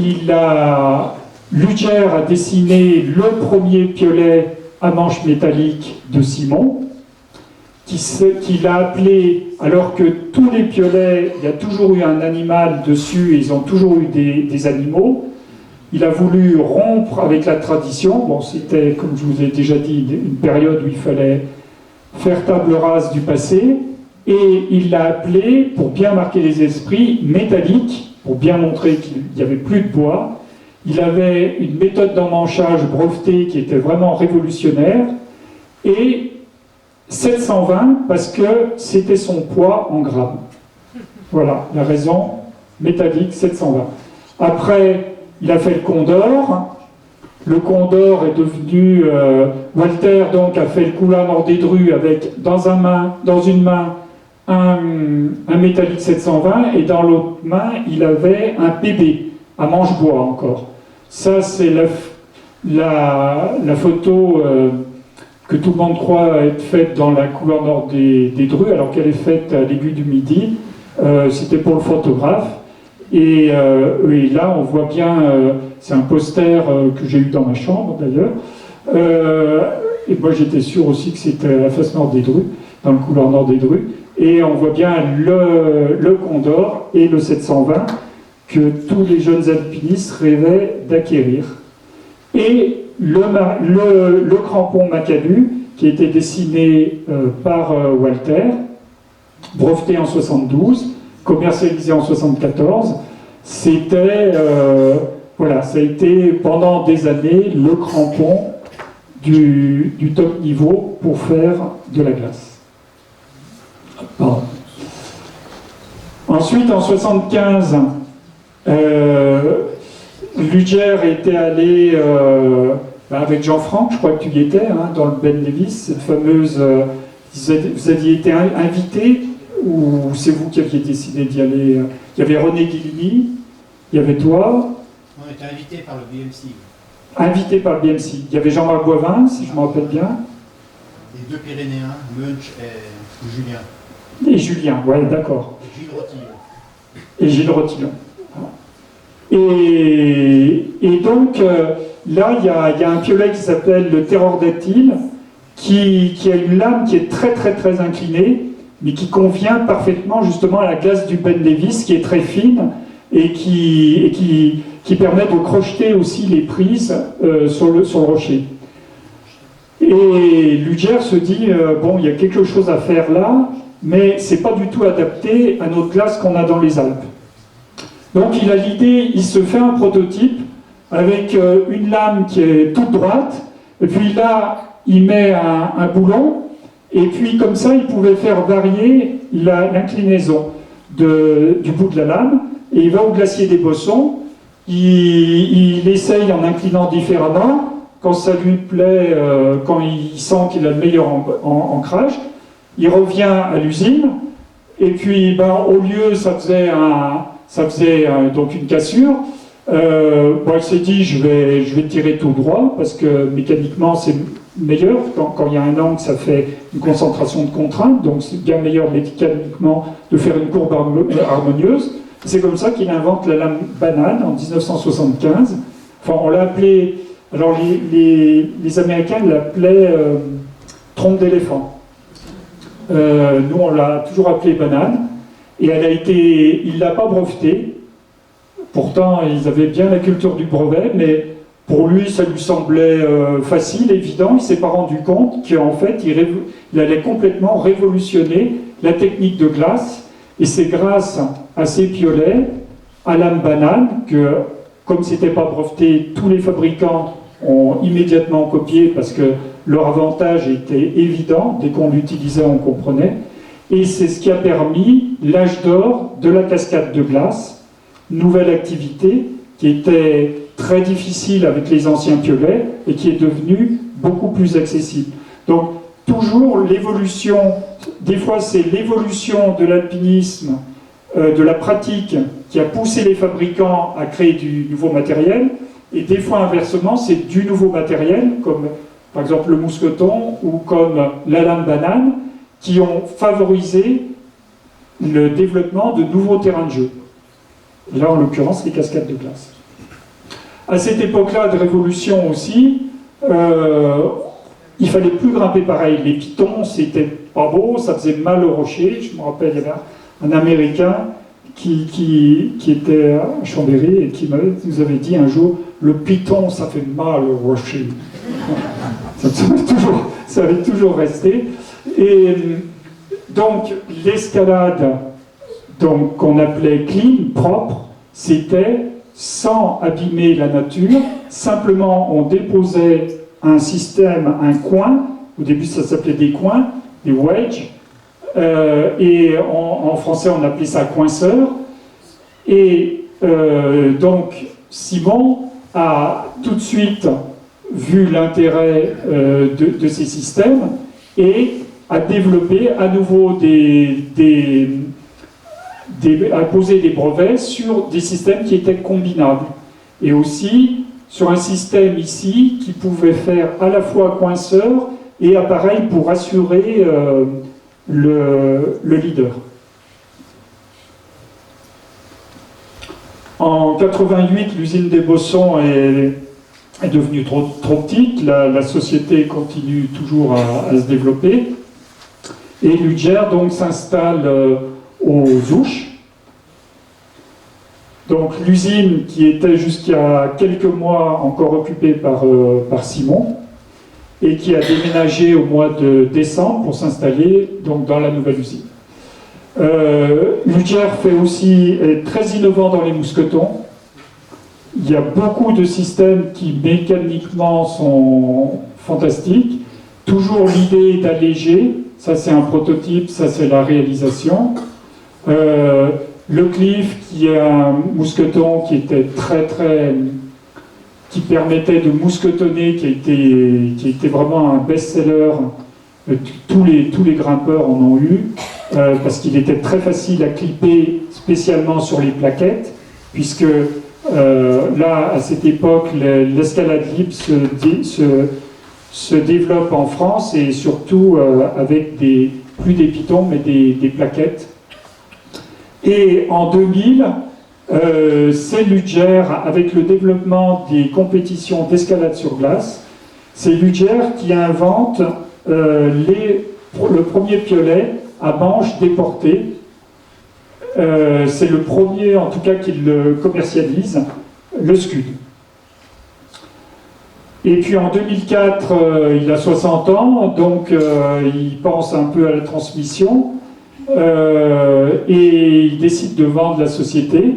Luger a dessiné le premier piolet à manche métallique de Simon, qu'il a appelé, alors que tous les piolets, il y a toujours eu un animal dessus, et ils ont toujours eu des animaux. Il a voulu rompre avec la tradition. Bon, c'était, comme je vous ai déjà dit, une période où il fallait faire table rase du passé, et il l'a appelé, pour bien marquer les esprits, métallique, pour bien montrer qu'il n'y avait plus de bois. Il avait une méthode d'emmanchage brevetée qui était vraiment révolutionnaire, et 720 parce que c'était son poids en grammes. Voilà la raison, métallique 720. Après, il a fait le Condor. Le Condor est devenu... Walter donc a fait le couloir nord des Drus avec dans une main un métallique 720, et dans l'autre main il avait un PB à manche-bois encore. Ça c'est la photo que tout le monde croit être faite dans la couloir nord des Drus, alors qu'elle est faite à l'aiguille du Midi. C'était pour le photographe. Et là, on voit bien, c'est un poster que j'ai eu dans ma chambre d'ailleurs. Et moi, j'étais sûr aussi que c'était la face nord des Drus, dans le couloir nord des Drus. Et on voit bien le Condor et le 720 que tous les jeunes alpinistes rêvaient d'acquérir. Et le crampon Macadu, qui était dessiné par Walter, breveté en 72, commercialisé en 74, c'était, voilà, ça a été pendant des années le crampon du top niveau pour faire de la glace. Pardon. Ensuite, en 75, Luger était allé avec Jean-Franck, je crois que tu y étais, hein, dans le Ben Nevis, cette fameuse... vous aviez été invité, ou c'est vous qui aviez décidé d'y aller? Il y avait René Guilini, il y avait toi. On était invité par le BMC. Invité par le BMC. Il y avait Jean-Marc Boivin, si je me rappelle bien. Les deux Pyrénéens, Munch et Julien. Et Julien, ouais, d'accord. Et Gilles Rotillon. Et Gilles Rotillon. Et donc, là, il y a un piolet qui s'appelle le Terror-Dactyle, qui a une lame qui est très très très inclinée, mais qui convient parfaitement justement à la glace du Ben Nevis, qui est très fine, et qui permet de crocheter aussi les prises sur le rocher. Et Luger se dit, bon, il y a quelque chose à faire là, mais c'est pas du tout adapté à notre glace qu'on a dans les Alpes. Donc il a l'idée, il se fait un prototype avec une lame qui est toute droite, et puis là, il met un boulon, et puis comme ça, il pouvait faire varier l'inclinaison du bout de la lame. et il va au glacier des Bossons, il essaye en inclinant différemment, quand ça lui plaît, quand il sent qu'il a le meilleur ancrage, il revient à l'usine, et puis au lieu, ça faisait donc une cassure, il s'est dit je vais tirer tout droit, parce que mécaniquement c'est meilleur, quand il y a un angle ça fait une concentration de contrainte, donc c'est bien meilleur mécaniquement de faire une courbe harmonieuse. C'est comme ça qu'il invente la lame banane en 1975. Enfin, on l'a appelé, alors les Américains l'appelaient trompe d'éléphant. Nous, on l'a toujours appelée banane. Et il ne l'a pas brevetée. Pourtant, ils avaient bien la culture du brevet, mais pour lui, ça lui semblait facile, évident. Il ne s'est pas rendu compte qu'en fait, il allait complètement révolutionner la technique de glace. Et c'est grâce à ces piolets, à lame banane, que, comme ce n'était pas breveté, tous les fabricants ont immédiatement copié parce que leur avantage était évident. Dès qu'on l'utilisait, on comprenait. Et c'est ce qui a permis l'âge d'or de la cascade de glace, nouvelle activité qui était très difficile avec les anciens piolets et qui est devenue beaucoup plus accessible. Donc, toujours l'évolution, des fois c'est l'évolution de l'alpinisme, de la pratique qui a poussé les fabricants à créer du nouveau matériel, et des fois inversement c'est du nouveau matériel, comme par exemple le mousqueton ou comme la lame banane, qui ont favorisé le développement de nouveaux terrains de jeu. Et là en l'occurrence les cascades de glace. À cette époque-là de révolution aussi, il fallait plus grimper pareil. Les pitons, c'était pas beau, ça faisait mal au rocher. Je me rappelle, il y avait un Américain qui était à Chambéry et qui nous avait dit un jour, le piton, ça fait mal au rocher. Ça avait toujours resté. Et donc, l'escalade, qu'on appelait clean, propre, c'était sans abîmer la nature. Simplement, on déposait un système, un coin, au début ça s'appelait des coins, des wedges, et en français on appelait ça coinceur, et donc Simon a tout de suite vu l'intérêt de ces systèmes et a développé à nouveau a posé des brevets sur des systèmes qui étaient combinables, et aussi sur un système ici qui pouvait faire à la fois coinceur et appareil pour assurer le leader. En 88, l'usine des Bossons est devenue trop petite, la société continue toujours à se développer, et Ludger donc s'installe aux Ouches. Donc l'usine qui était jusqu'à quelques mois encore occupée par Simon et qui a déménagé au mois de décembre pour s'installer donc dans la nouvelle usine. Ludger est très innovant dans les mousquetons. Il y a beaucoup de systèmes qui mécaniquement sont fantastiques. Toujours l'idée d'alléger, ça c'est un prototype, ça c'est la réalisation. Le Cliff, qui est un mousqueton qui était qui permettait de mousquetonner, qui était vraiment un best-seller. Tous les grimpeurs en ont eu, parce qu'il était très facile à clipper, spécialement sur les plaquettes, puisque là, à cette époque, l'escalade libre se développe en France, et surtout avec plus des pitons, mais des plaquettes. Et en 2000, c'est Ludger, avec le développement des compétitions d'escalade sur glace, c'est Ludger qui invente le premier piolet à manche déportée. C'est le premier, en tout cas, qui le commercialise, le Scud. Et puis en 2004, il a 60 ans, donc il pense un peu à la transmission. Et il décide de vendre la société,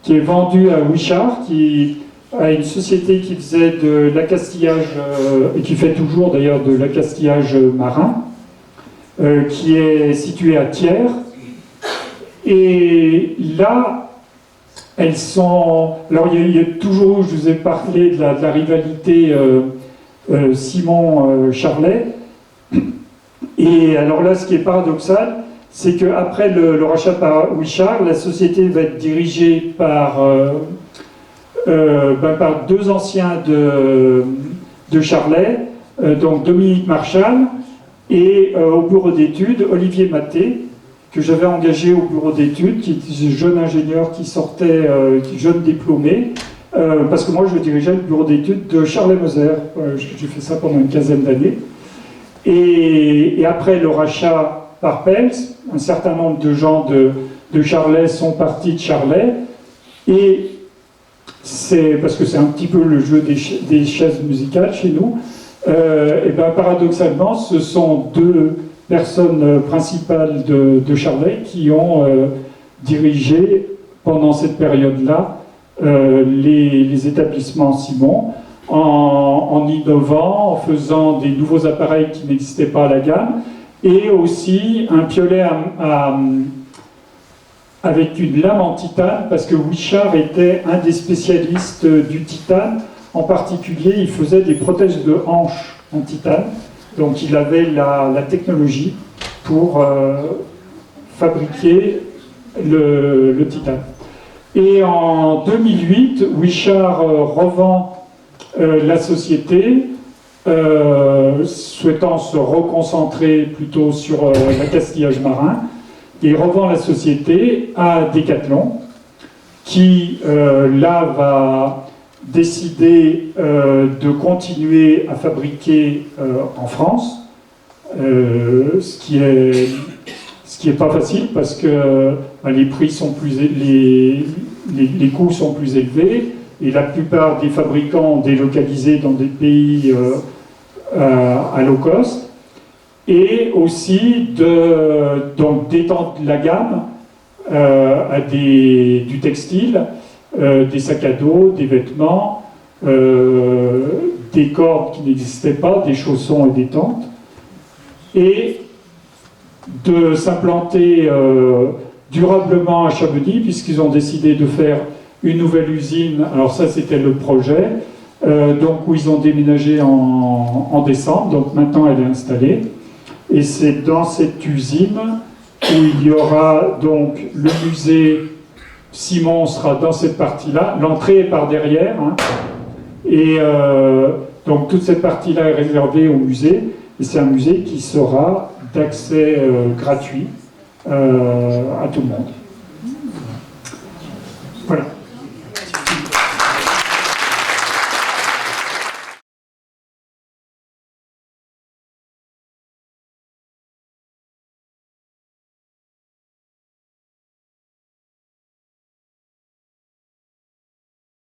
qui est vendue à Wichard, qui a une société qui faisait de l'accastillage, et qui fait toujours d'ailleurs de l'accastillage marin, qui est située à Thiers. Et là, elles sont... Alors il y a toujours, je vous ai parlé de la rivalité Simon-Charlet. Et alors là, ce qui est paradoxal, c'est qu'après le rachat par Wichard, la société va être dirigée par 2 anciens de Charlet, donc Dominique Marchal, et au bureau d'études, Olivier Maté, que j'avais engagé au bureau d'études, qui est un jeune ingénieur qui sortait, jeune diplômé, parce que moi je dirigeais le bureau d'études de Charlet-Moser. J'ai fait ça pendant une quinzaine d'années. Et après le rachat par Pels, un certain nombre de gens de Charlet sont partis de Charlet, et c'est parce que c'est un petit peu le jeu des chaises musicales chez nous, et bien paradoxalement, ce sont 2 personnes principales de Charlet qui ont dirigé pendant cette période-là les établissements Simon, en innovant, en faisant des nouveaux appareils qui n'existaient pas à la gamme, et aussi un piolet avec une lame en titane, parce que Wichard était un des spécialistes du titane. En particulier, il faisait des prothèses de hanches en titane, donc il avait la technologie pour fabriquer le titane. Et en 2008, Wichard revend la société, souhaitant se reconcentrer plutôt sur l'accastillage marin, et revend la société à Decathlon, qui là va décider de continuer à fabriquer en France, ce qui est pas facile parce que les prix sont plus les coûts sont plus élevés, et la plupart des fabricants ont délocalisé dans des pays à low cost, et aussi donc d'étendre la gamme à du textile, des sacs à dos, des vêtements, des cordes qui n'existaient pas, des chaussons et des tentes, et de s'implanter durablement à Chamonix, puisqu'ils ont décidé de faire une nouvelle usine. Alors ça, c'était le projet, donc où ils ont déménagé en décembre, donc maintenant elle est installée, et c'est dans cette usine où il y aura donc le musée Simon sera dans cette partie-là, l'entrée est par derrière, hein, et donc toute cette partie-là est réservée au musée, et c'est un musée qui sera d'accès gratuit à tout le monde.